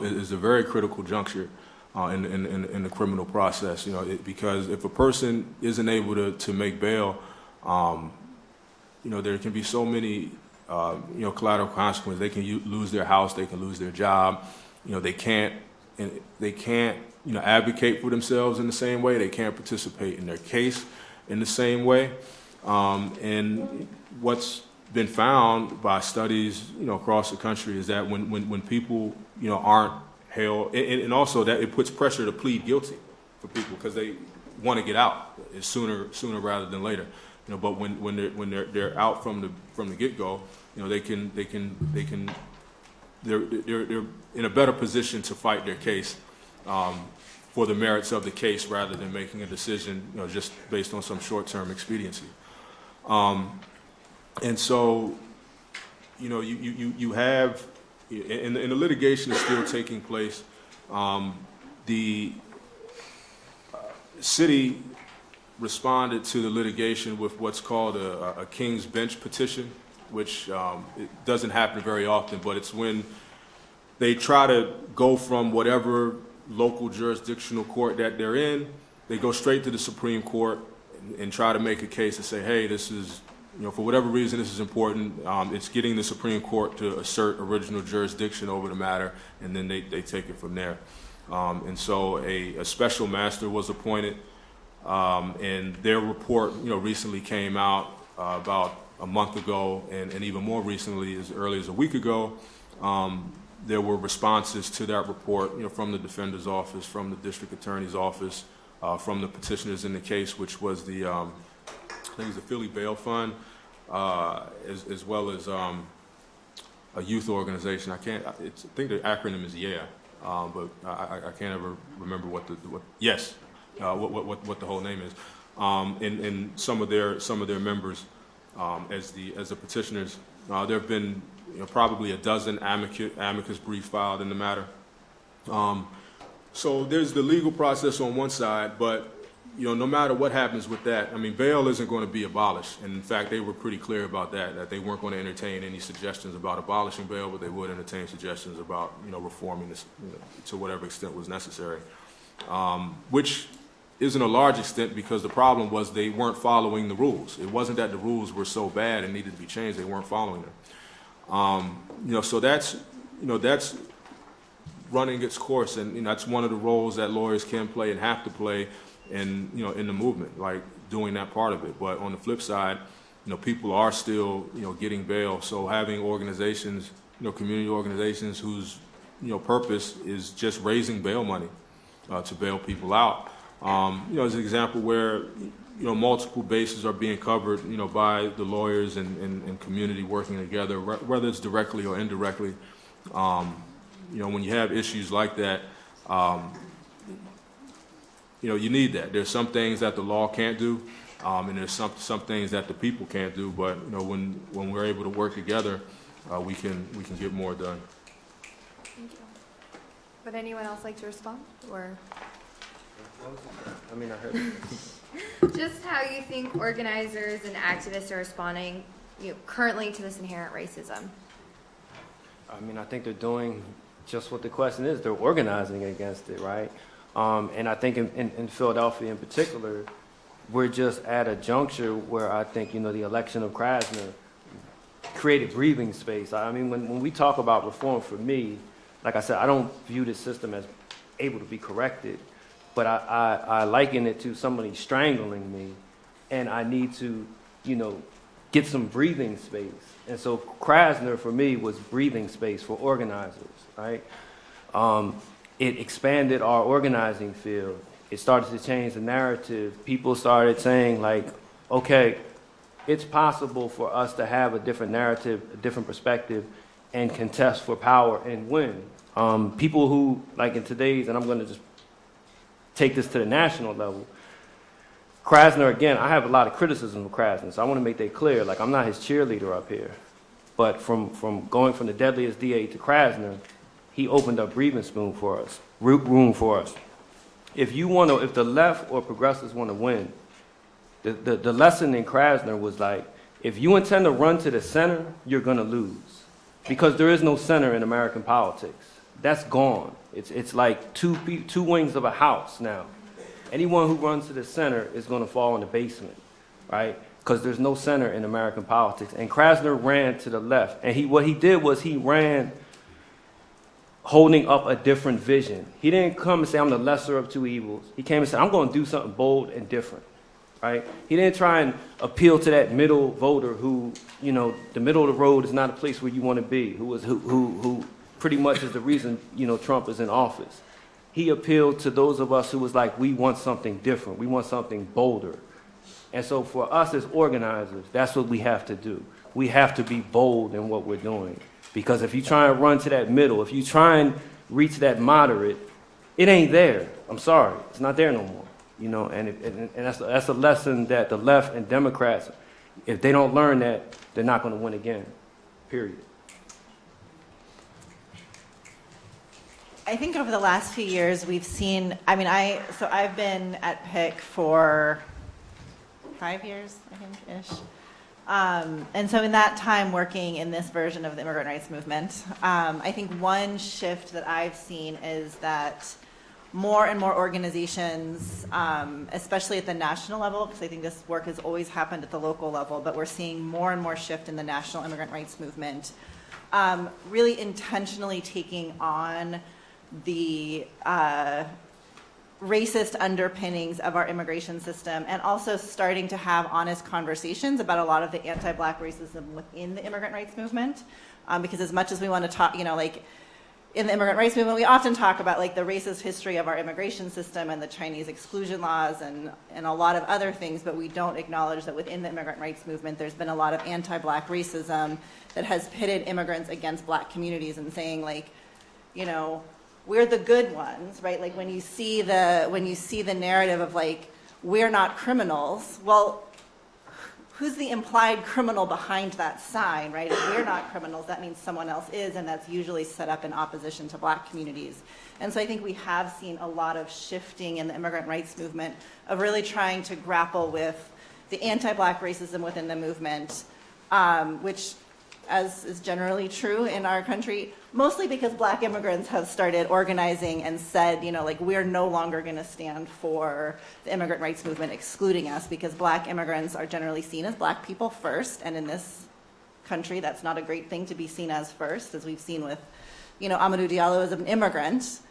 [SPEAKER 6] is a very critical juncture in the criminal process, because if a person isn't able to make bail, there can be so many, collateral consequences. They can lose their house, they can lose their job, they can't advocate for themselves in the same way. They can't participate in their case in the same way. And what's been found by studies, across the country is that when people, aren't held, and also that it puts pressure to plead guilty for people because they want to get out sooner rather than later. But when they're out from the get-go, they're in a better position to fight their case, for the merits of the case rather than making a decision, just based on some short-term expediency. And so, you have, and the litigation is still taking place. The city responded to the litigation with what's called a King's Bench petition, which it doesn't happen very often, but it's when they try to go from whatever local jurisdictional court that they're in, they go straight to the Supreme Court and try to make a case and say, hey, this is, for whatever reason, this is important. It's getting the Supreme Court to assert original jurisdiction over the matter, and then they take it from there. And so a special master was appointed, and their report, recently came out about a month ago, and even more recently, as early as a week ago. There were responses to that report, from the defender's office, from the district attorney's office, from the petitioners in the case, which was the, I think it was the Philly Bail Fund, as well as a youth organization. I think the acronym is YEA, but I can't ever remember what the whole name is. And some of their members, as the petitioners, there have been probably a dozen amicus briefs filed in the matter. So there's the legal process on one side, but no matter what happens with that, bail isn't going to be abolished. And in fact, they were pretty clear about that they weren't going to entertain any suggestions about abolishing bail, but they would entertain suggestions about reforming this to whatever extent was necessary, which isn't a large extent because the problem was they weren't following the rules. It wasn't that the rules were so bad and needed to be changed; they weren't following them. So that's running its course, and that's one of the roles that lawyers can play and have to play in, you know, in the movement, like doing that part of it. But on the flip side, you know, people are still, you know, getting bail. So having organizations, you know, community organizations whose, you know, purpose is just raising bail money to bail people out, you know, is an example where, you know, multiple bases are being covered, you know, by the lawyers and community working together, whether it's directly or indirectly. You know, when you have issues like that, you know, you need that. There's some things that the law can't do, and there's some things that the people can't do. But you know, when we're able to work together, we can get more done.
[SPEAKER 3] Thank you. Would anyone else like to respond, or
[SPEAKER 4] I mean, I heard.
[SPEAKER 3] just how you think organizers and activists are responding, you know, currently to this inherent racism?
[SPEAKER 4] I mean, I think they're doing just what the question is. They're organizing against it, right? And I think in Philadelphia in particular, we're just at a juncture where I think, you know, the election of Krasner created breathing space. I mean, when we talk about reform, for me, like I said, I don't view the system as able to be corrected, but I liken it to somebody strangling me, and I need to, you know, get some breathing space. And so Krasner, for me, was breathing space for organizers, right? It expanded our organizing field. It started to change the narrative. People started saying, like, okay, it's possible for us to have a different narrative, a different perspective, and contest for power and win. People who, like in today's, and I'm going to just take this to the national level, Krasner, again, I have a lot of criticism of Krasner, so I want to make that clear. Like, I'm not his cheerleader up here. But from going from the deadliest DA to Krasner, he opened up breathing room for us. If the left or progressives want to win, the lesson in Krasner was like, if you intend to run to the center, you're going to lose. Because there is no center in American politics. That's gone. It's like two wings of a house now. Anyone who runs to the center is going to fall in the basement, right? Because there's no center in American politics. And Krasner ran to the left. And what he did was he ran holding up a different vision. He didn't come and say, I'm the lesser of two evils. He came and said, I'm going to do something bold and different, right? He didn't try and appeal to that middle voter who, you know, the middle of the road is not a place where you want to be, who pretty much is the reason, you know, Trump is in office. He appealed to those of us who was like, we want something different. We want something bolder. And so for us as organizers, that's what we have to do. We have to be bold in what we're doing. Because if you try and run to that middle, if you try and reach that moderate, it ain't there. I'm sorry. It's not there no more. You know, and that's a lesson that the left and Democrats, if they don't learn that, they're not going to win again, period.
[SPEAKER 5] I think over the last few years we've seen, I've been at PIC for 5 years, I think, ish. And so in that time working in this version of the immigrant rights movement, I think one shift that I've seen is that more and more organizations, especially at the national level, because I think this work has always happened at the local level, but we're seeing more and more shift in the national immigrant rights movement, really intentionally taking on the racist underpinnings of our immigration system, and also starting to have honest conversations about a lot of the anti-Black racism within the immigrant rights movement. Because as much as we want to talk, you know, like in the immigrant rights movement, we often talk about like the racist history of our immigration system and the Chinese exclusion laws and a lot of other things, but we don't acknowledge that within the immigrant rights movement, there's been a lot of anti-Black racism that has pitted immigrants against Black communities and saying, like, you know, we're the good ones, right? Like when you see the narrative of like, we're not criminals, well, who's the implied criminal behind that sign, right? If we're not criminals, that means someone else is, and that's usually set up in opposition to Black communities. And so I think we have seen a lot of shifting in the immigrant rights movement of really trying to grapple with the anti-Black racism within the movement, which, as is generally true in our country, mostly because Black immigrants have started organizing and said, you know, like, we're no longer going to stand for the immigrant rights movement excluding us, because Black immigrants are generally seen as Black people first, and in this country, that's not a great thing to be seen as first, as we've seen with, you know, Amadou Diallo as an immigrant,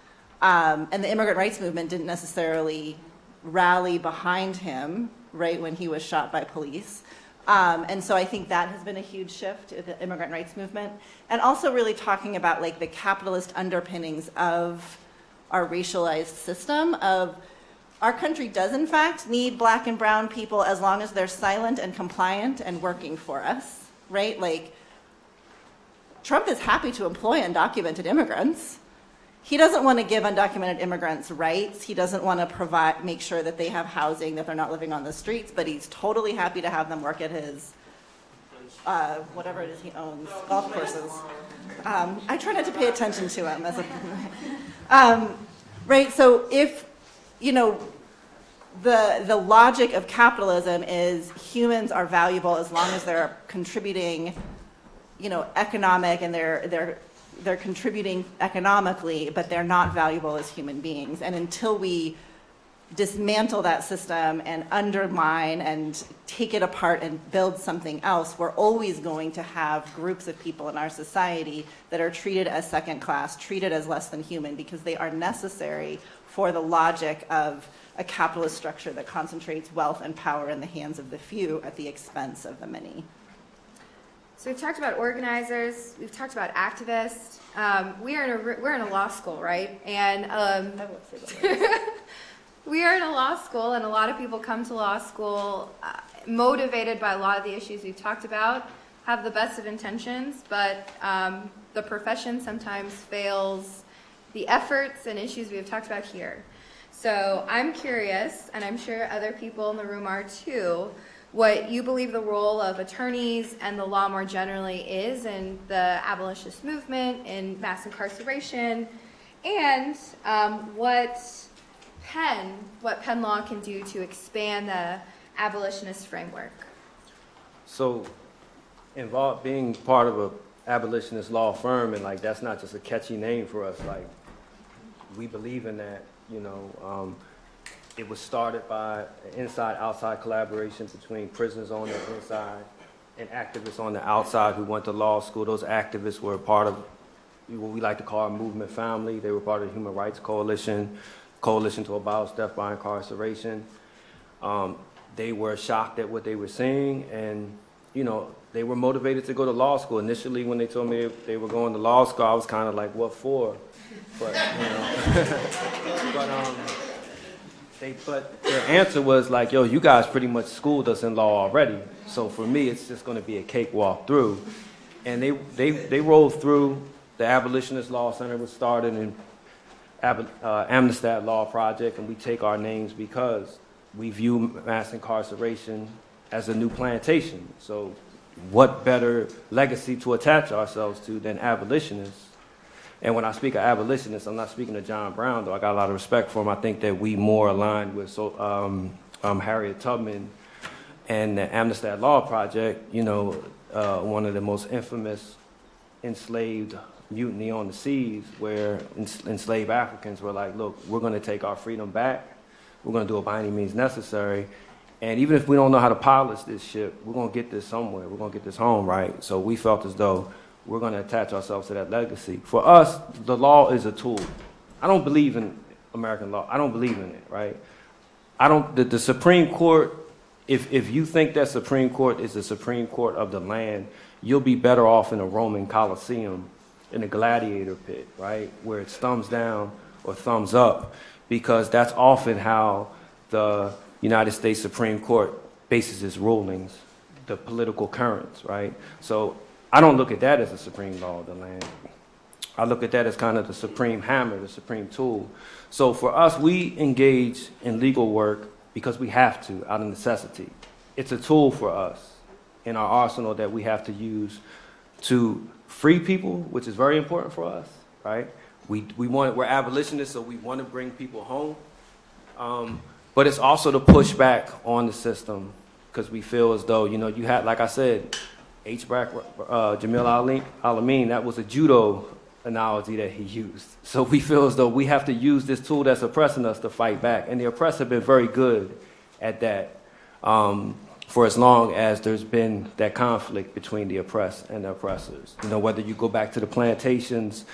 [SPEAKER 5] and the immigrant rights movement didn't necessarily rally behind him right when he was shot by police. And so I think that has been a huge shift in the immigrant rights movement. And also really talking about like the capitalist underpinnings of our racialized system of our country does in fact need black and brown people as long as they're silent and compliant and working for us, right? Like Trump is happy to employ undocumented immigrants. He doesn't want to give undocumented immigrants rights. He doesn't want to make sure that they have housing, that they're not living on the streets, but he's totally happy to have them work at his, whatever it is he owns, golf courses. I try not to pay attention to him. Right, so if, you know, the logic of capitalism is humans are valuable as long as they're contributing, you know, economic and they're contributing economically, but they're not valuable as human beings. And until we dismantle that system and undermine and take it apart and build something else, we're always going to have groups of people in our society that are treated as second class, treated as less than human, because they are necessary for the logic of a capitalist structure that concentrates wealth and power in the hands of the few at the expense of the many.
[SPEAKER 3] So we've talked about organizers, we've talked about activists. We're in a law school, right? And we are in a law school, and a lot of people come to law school motivated by a lot of the issues we've talked about, have the best of intentions, but the profession sometimes fails the efforts and issues we've talked about here. So I'm curious, and I'm sure other people in the room are too, what you believe the role of attorneys and the law more generally is in the abolitionist movement, in mass incarceration, and what Penn law can do to expand the abolitionist framework.
[SPEAKER 4] So, being part of a abolitionist law firm, and like that's not just a catchy name for us. Like we believe in that. You know, it was started by inside-outside collaboration between prisoners on the inside and activists on the outside who went to law school. Those activists were part of what we like to call our movement family. They were part of the Human Rights Coalition to abolish death by incarceration. They were shocked at what they were seeing, and you know, they were motivated to go to law school. Initially, when they told me they were going to law school, I was kind of like, "What for?" But you know, but their answer was like, "Yo, you guys pretty much schooled us in law already. So for me, it's just going to be a cakewalk through." And they rolled through. The Abolitionist Law Center was started in Amnestat Law Project, and we take our names because we view mass incarceration as a new plantation. So what better legacy to attach ourselves to than abolitionists? And when I speak of abolitionists, I'm not speaking of John Brown, though I got a lot of respect for him. I think that we more aligned with Harriet Tubman and the Amnestat Law Project, you know, one of the most infamous enslaved mutiny on the seas, where enslaved Africans were like, look, we're going to take our freedom back. We're going to do it by any means necessary. And even if we don't know how to polish this ship, we're going to get this somewhere. We're going to get this home, right? So we felt as though we're going to attach ourselves to that legacy. For us, the law is a tool. I don't believe in American law. I don't believe in it, right? The Supreme Court, if you think that Supreme Court is the Supreme Court of the land, you'll be better off in a Roman Colosseum, in a gladiator pit, right? Where it's thumbs down or thumbs up, because that's often how the United States Supreme Court bases its rulings, the political currents, right? So I don't look at that as the supreme law of the land. I look at that as kind of the supreme hammer, the supreme tool. So for us, we engage in legal work because we have to, out of necessity. It's a tool for us in our arsenal that we have to use to free people, which is very important for us, right? We're abolitionists, so we want to bring people home. But it's also to push back on the system, because we feel as though, you know, you had, like I said, Jamil Alameen, that was a judo analogy that he used. So we feel as though we have to use this tool that's oppressing us to fight back. And the oppressed have been very good at that for as long as there's been that conflict between the oppressed and the oppressors. You know, whether you go back to the plantations,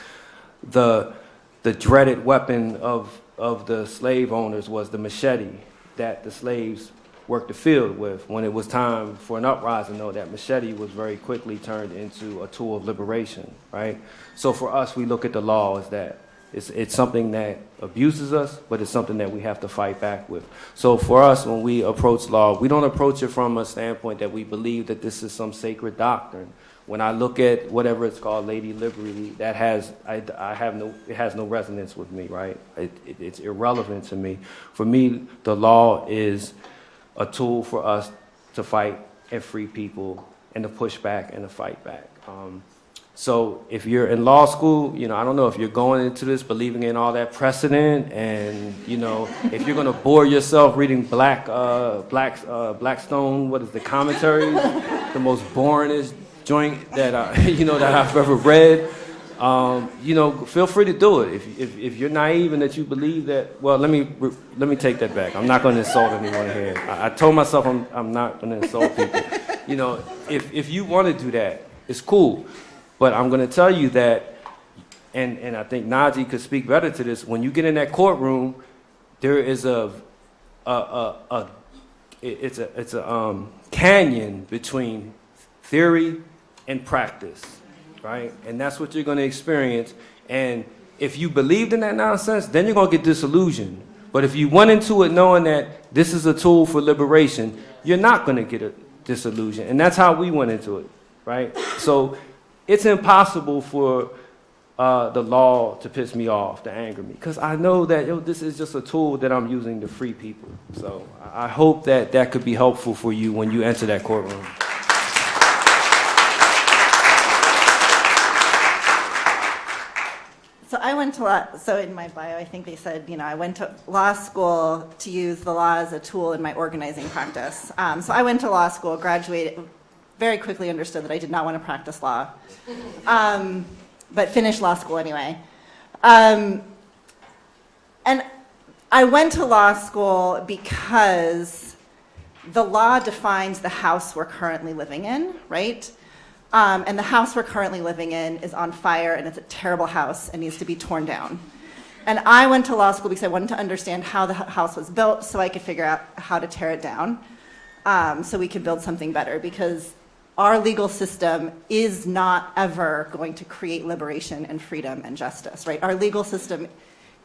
[SPEAKER 4] the dreaded weapon of the slave owners was the machete, that the slaves worked the field with. When it was time for an uprising, though, that machete was very quickly turned into a tool of liberation, right? So for us, we look at the law as that. It's something that abuses us, but it's something that we have to fight back with. So for us, when we approach law, we don't approach it from a standpoint that we believe that this is some sacred doctrine. When I look at whatever it's called, Lady Liberty, that it has no resonance with me, right? It's irrelevant to me. For me, the law is a tool for us to fight and free people and to push back and to fight back. So if you're in law school, I don't know if you're going into this believing in all that precedent and, if you're going to bore yourself reading Blackstone, what is the commentary, the most boringest joint that, that I've ever read. Feel free to do it. If you're naive and that you believe that, well, let me take that back. I'm not going to insult anyone here. I told myself I'm not going to insult people. If you want to do that, it's cool. But I'm going to tell you that, and I think Naji could speak better to this. When you get in that courtroom, there is it's a canyon between theory and practice, right? And that's what you're going to experience. And if you believed in that nonsense, then you're going to get disillusioned. But if you went into it knowing that this is a tool for liberation, you're not going to get a disillusion. And that's how we went into it, right? So it's impossible for the law to piss me off, to anger me, because I know that this is just a tool that I'm using to free people. So I hope that could be helpful for you when you enter that courtroom.
[SPEAKER 5] So I went to so in my bio, I think they said, I went to law school to use the law as a tool in my organizing practice. So I went to law school, graduated, very quickly understood that I did not want to practice law, but finished law school anyway. And I went to law school because the law defines the house we're currently living in, right? And the house we're currently living in is on fire, and it's a terrible house and needs to be torn down. And I went to law school because I wanted to understand how the house was built so I could figure out how to tear it down, so we could build something better, because our legal system is not ever going to create liberation and freedom and justice, right? Our legal system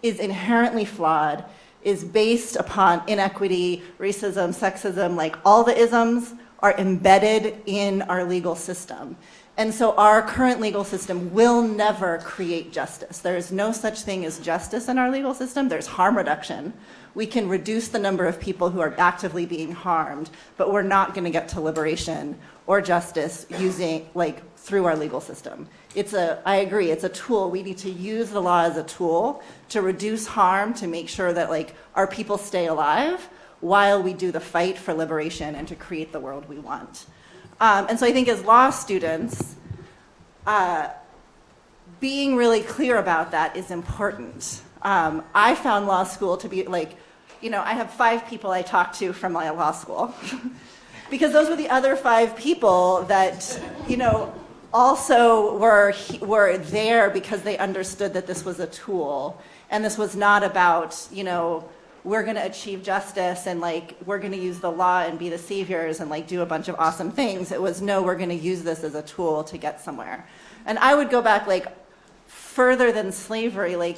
[SPEAKER 5] is inherently flawed, is based upon inequity, racism, sexism, like all the isms are embedded in our legal system. And so our current legal system will never create justice. There is no such thing as justice in our legal system. There's harm reduction. We can reduce the number of people who are actively being harmed, but we're not going to get to liberation or justice through our legal system. I agree, it's a tool. We need to use the law as a tool to reduce harm, to make sure that our people stay alive while we do the fight for liberation and to create the world we want. And so I think as law students, being really clear about that is important. I found law school to be I have 5 people I talk to from my law school because those were the other 5 people that, also were there because they understood that this was a tool and this was not about, we're going to achieve justice and we're going to use the law and be the saviors and do a bunch of awesome things. It was, no, we're going to use this as a tool to get somewhere. And I would go back further than slavery.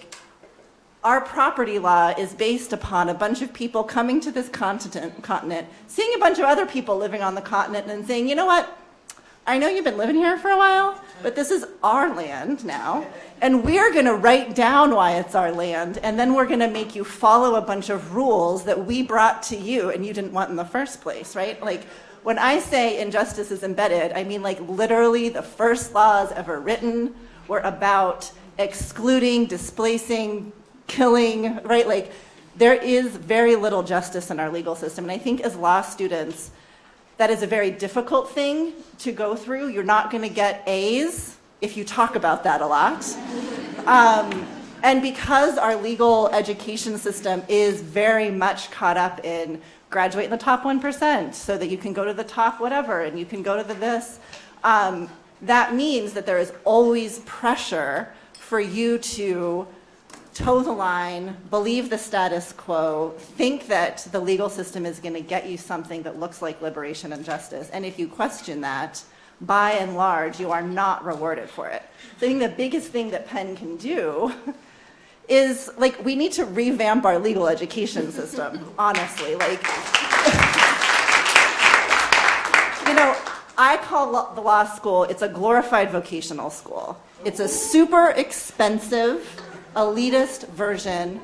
[SPEAKER 5] Our property law is based upon a bunch of people coming to this continent, seeing a bunch of other people living on the continent and saying, you know what? I know you've been living here for a while, but this is our land now, and we're going to write down why it's our land, and then we're going to make you follow a bunch of rules that we brought to you and you didn't want in the first place, right? When I say injustice is embedded, I mean literally the first laws ever written were about excluding, displacing, killing, right? There is very little justice in our legal system, and I think as law students, that is a very difficult thing to go through. You're not going to get A's if you talk about that a lot. And because our legal education system is very much caught up in graduate in the top 1% so that you can go to the top whatever and you can go to this, that means that there is always pressure for you to toe the line, believe the status quo, think that the legal system is going to get you something that looks like liberation and justice. And if you question that, by and large, you are not rewarded for it. So I think the biggest thing that Penn can do is, like, we need to revamp our legal education system, honestly. Like, you know, I call the law school, it's a glorified vocational school. It's a super expensive, elitist version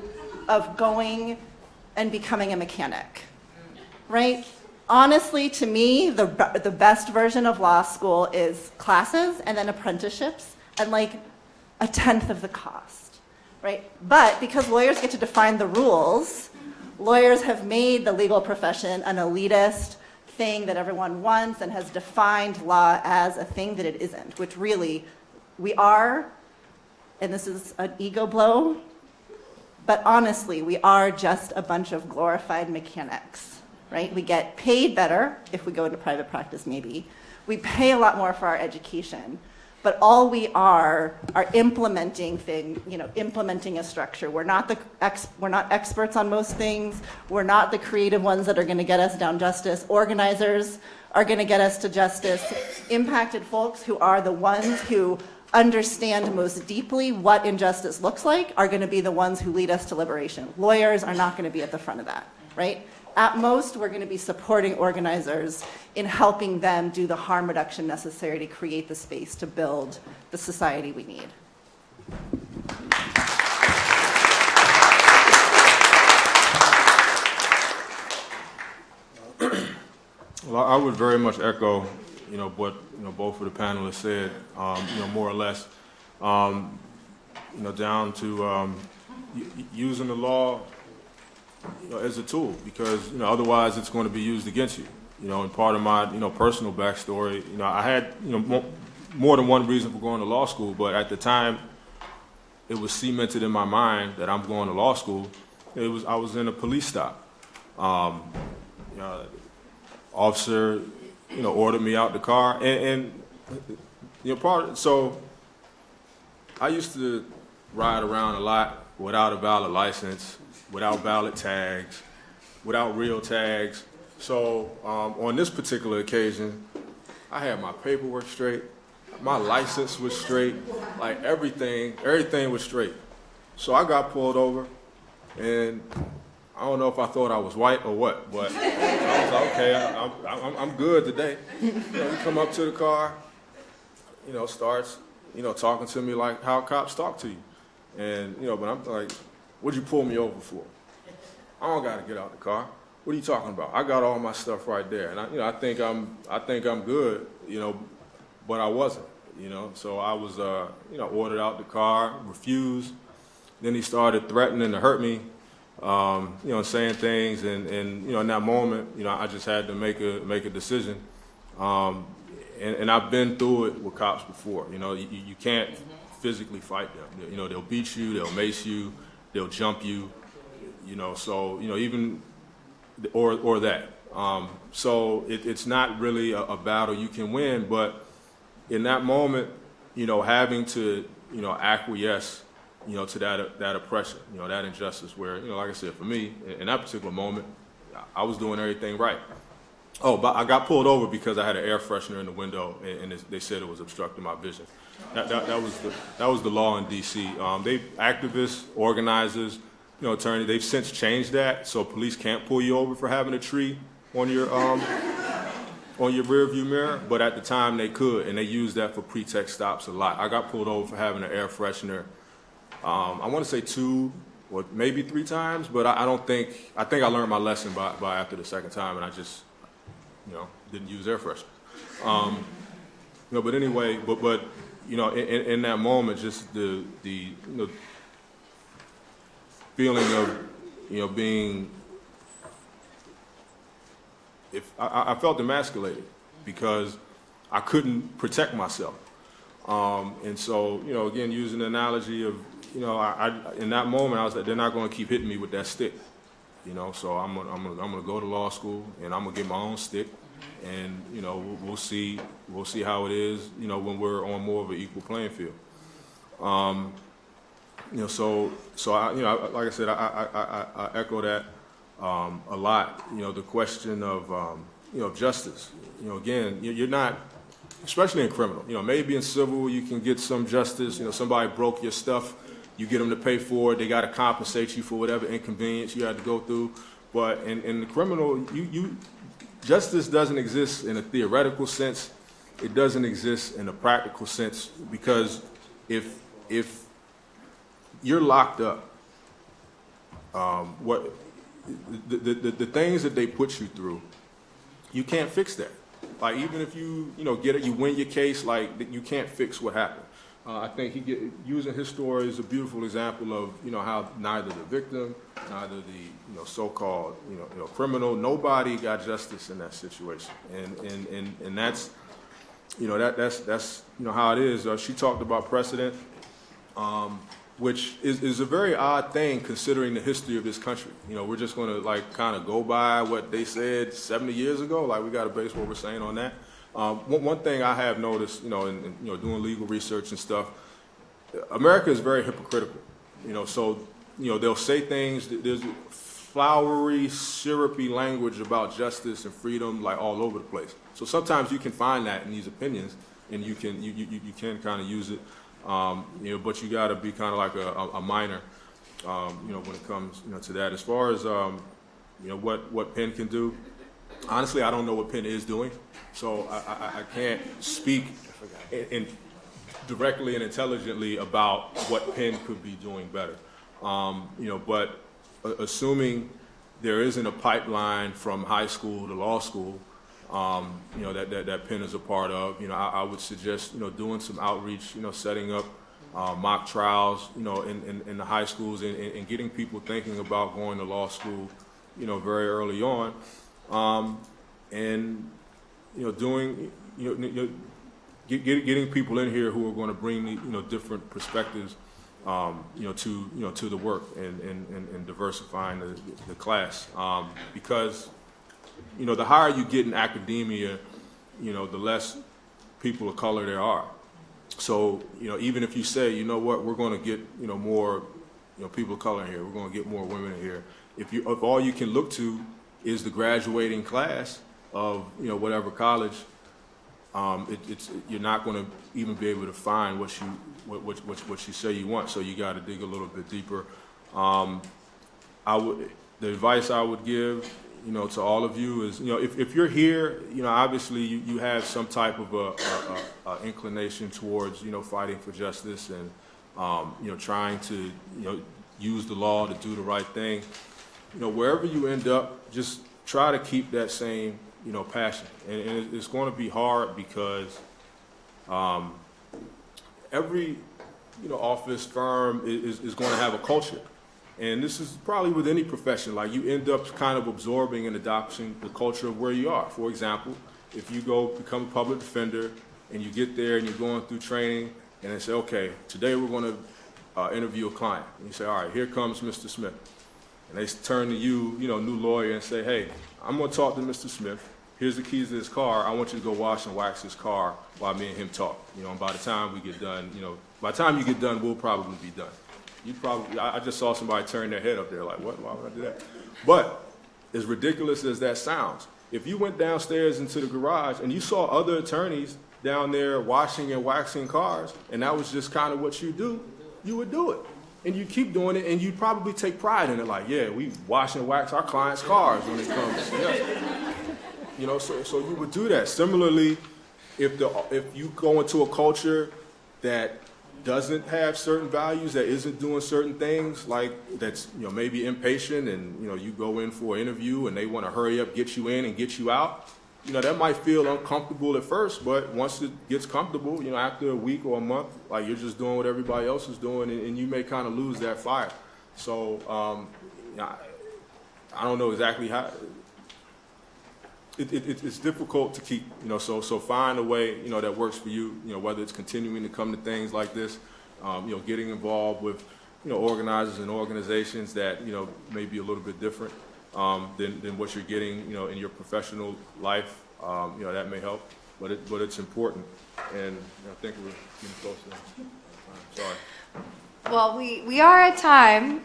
[SPEAKER 5] of going and becoming a mechanic, right? Honestly, to me, the best version of law school is classes and then apprenticeships and like 1/10 of the cost, right? But because lawyers get to define the rules, lawyers have made the legal profession an elitist thing that everyone wants and has defined law as a thing that it isn't, which really we are, and this is an ego blow, but honestly, we are just a bunch of glorified mechanics, right? We get paid better if we go into private practice, maybe. We pay a lot more for our education, but all we are implementing implementing a structure. We're not experts on most things. We're not the creative ones that are going to get us down justice. Organizers are going to get us to justice. Impacted folks who are the ones who understand most deeply what injustice looks like are going to be the ones who lead us to liberation. Lawyers are not going to be at the front of that, right? At most, we're going to be supporting organizers in helping them do the harm reduction necessary to create the space to build the society we need.
[SPEAKER 6] Well, I would very much echo, what both of the panelists said, more or less, down to using the law, as a tool, because otherwise it's going to be used against you. And part of my personal backstory, I had more than one reason for going to law school, but at the time it was cemented in my mind that I'm going to law school. I was in a police stop. Officer, ordered me out the car, and so I used to ride around a lot without a valid license, without valid tags, without real tags. So on this particular occasion, I had my paperwork straight, my license was straight, like everything was straight. So I got pulled over, and I don't know if I thought I was white or what, but I was like, okay, I'm good today. He come up to the car, starts, talking to me like how cops talk to you. And, but I'm like, what'd you pull me over for? I don't got to get out the car. What are you talking about? I got all my stuff right there. And I think I'm good, but I wasn't, So I was, ordered out the car, refused. Then he started threatening to hurt me. Saying things, and in that moment, I just had to make a decision. And I've been through it with cops before. You can't physically fight them. They'll beat you, they'll mace you, they'll jump you. So even or that. So it's not really a battle you can win, but in that moment, having to acquiesce. To that oppression, that injustice where, like I said, for me, in that particular moment, I was doing everything right. Oh, but I got pulled over because I had an air freshener in the window, and they said it was obstructing my vision. That was the law in D.C. They activists, organizers, attorneys, they've since changed that, so police can't pull you over for having a tree on your rear view mirror, but at the time they could, and they used that for pretext stops a lot. I got pulled over for having an air freshener. I want to say 2 or maybe 3 times, but I think I learned my lesson by after the second time, and I just, didn't use air freshener. But anyway, but in that moment, just the feeling of being, I felt emasculated because I couldn't protect myself. And so, again, using the analogy of, in that moment, I was like, they're not going to keep hitting me with that stick, so I'm gonna go to law school, and I'm gonna get my own stick, and, we'll see how it is, when we're on more of an equal playing field. So I, like I said, I echo that a lot. The question of justice. Again, you're not, especially in criminal. Maybe in civil you can get some justice. Somebody broke your stuff, you get them to pay for it. They got to compensate you for whatever inconvenience you had to go through. But in the criminal, justice doesn't exist in a theoretical sense. It doesn't exist in a practical sense, because if you're locked up, the things that they put you through, you can't fix that. Like, even if you get it, you win your case, like, you can't fix what happened. I think using his story is a beautiful example of how neither the victim, neither the so-called criminal, nobody got justice in that situation, and that's that's how it is. She talked about precedent, which is a very odd thing considering the history of this country. We're just going to like kind of go by what they said 70 years ago. Like, we got to base what we're saying on that. One thing I have noticed, in doing legal research and stuff, America is very hypocritical. So they'll say things. There's flowery, syrupy language about justice and freedom, like, all over the place. So sometimes you can find that in these opinions, and you can kind of use it. But you got to be kind of like a minor, when it comes, to that. As far as, what Penn can do, honestly, I don't know what Penn is doing, so I can't speak directly and intelligently about what Penn could be doing better. But assuming there isn't a pipeline from high school to law school, that Penn is a part of, I would suggest, doing some outreach, setting up mock trials, in the high schools, and getting people thinking about going to law school, very early on, and doing, getting people in here who are going to bring different perspectives, to the work, and diversifying the class, because the higher you get in academia, the less people of color there are. So, even if you say, we're going to get, more, people of color in here, we're going to get more women in here. If all you can look to is the graduating class of, whatever college, you're not going to even be able to find what you say you want. So you got to dig a little bit deeper. The advice I would give, to all of you is, if you're here, obviously you have some type of a inclination towards, fighting for justice and, trying to, use the law to do the right thing. Wherever you end up, just try to keep that same, passion. And it's going to be hard because every, office firm is going to have a culture. And this is probably with any profession. Like, you end up kind of absorbing and adopting the culture of where you are. For example, if you go become a public defender and you get there and you're going through training, and they say, okay, today we're going to interview a client. And you say, all right, here comes Mr. Smith. And they turn to you, new lawyer, and say, hey, I'm going to talk to Mr. Smith. Here's the keys to his car. I want you to go wash and wax his car while me and him talk. And by the time we get done, by the time you get done, we'll probably be done. I just saw somebody turn their head up there like, what? Why would I do that? But as ridiculous as that sounds, if you went downstairs into the garage and you saw other attorneys down there washing and waxing cars, and that was just kind of what you do, you would do it. And you keep doing it, and you probably take pride in it. Like, yeah, we wash and wax our clients' cars when it comes. Yeah. So you would do that. Similarly, if you go into a culture that doesn't have certain values, that isn't doing certain things, like that's maybe impatient, and you go in for an interview and they want to hurry up, get you in and get you out, that might feel uncomfortable at first, but once it gets comfortable, after a week or a month, like, you're just doing what everybody else is doing, and you may kind of lose that fire. So I don't know exactly how. It's difficult to keep, so find a way, that works for you, whether it's continuing to come to things like this, getting involved with, organizers and organizations that, may be a little bit different than what you're getting, in your professional life, that may help, but it's important. And I think we're getting close to that. Sorry.
[SPEAKER 3] Well, we are at time,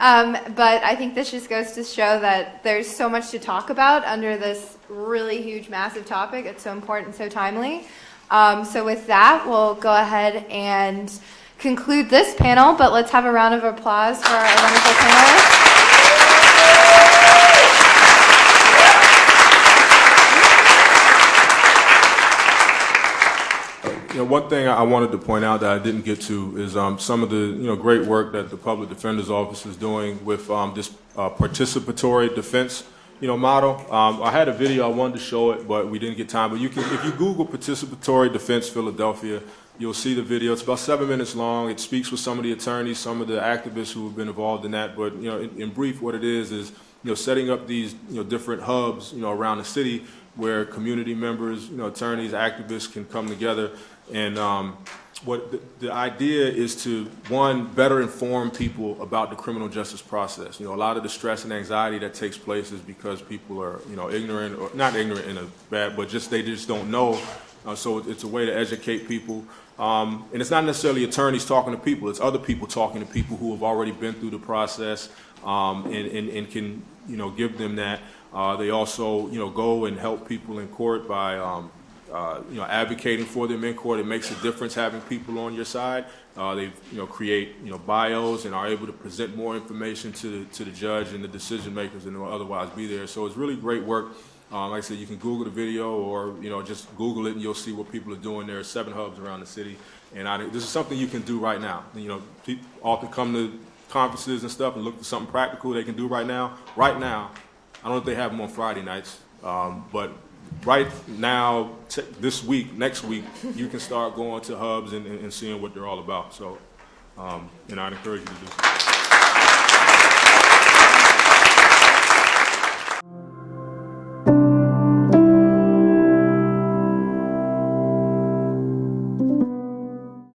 [SPEAKER 3] but I think this just goes to show that there's so much to talk about under this really huge, massive topic. It's so important, so timely. So with that, we'll go ahead and conclude this panel, but let's have a round of applause for our wonderful panelists.
[SPEAKER 6] One thing I wanted to point out that I didn't get to is some of the great work that the Public Defender's Office is doing with this participatory defense model. I had a video, I wanted to show it, but we didn't get time. But if you Google Participatory Defense Philadelphia, you'll see the video. It's about 7 minutes long. It speaks with some of the attorneys, some of the activists who have been involved in that. But in brief, what it is setting up these different hubs around the city where community members, attorneys, activists can come together. And what the idea is to, one, better inform people about the criminal justice process. A lot of the stress and anxiety that takes place is because people are, ignorant, or not ignorant in a bad, but they just don't know. So it's a way to educate people. And it's not necessarily attorneys talking to people. It's other people talking to people who have already been through the process and can, give them that. They also, go and help people in court by, advocating for them in court. It makes a difference having people on your side. They, create, bios and are able to present more information to the judge and the decision makers than will otherwise be there. So it's really great work. Like I said, you can Google the video or, just Google it and you'll see what people are doing. There are 7 hubs around the city. And this is something you can do right now. People often come to conferences and stuff and look for something practical they can do right now. Right now, I don't know if they have them on Friday nights, but right now, this week, next week, you can start going to hubs and seeing what they're all about. So, I'd encourage you to do so.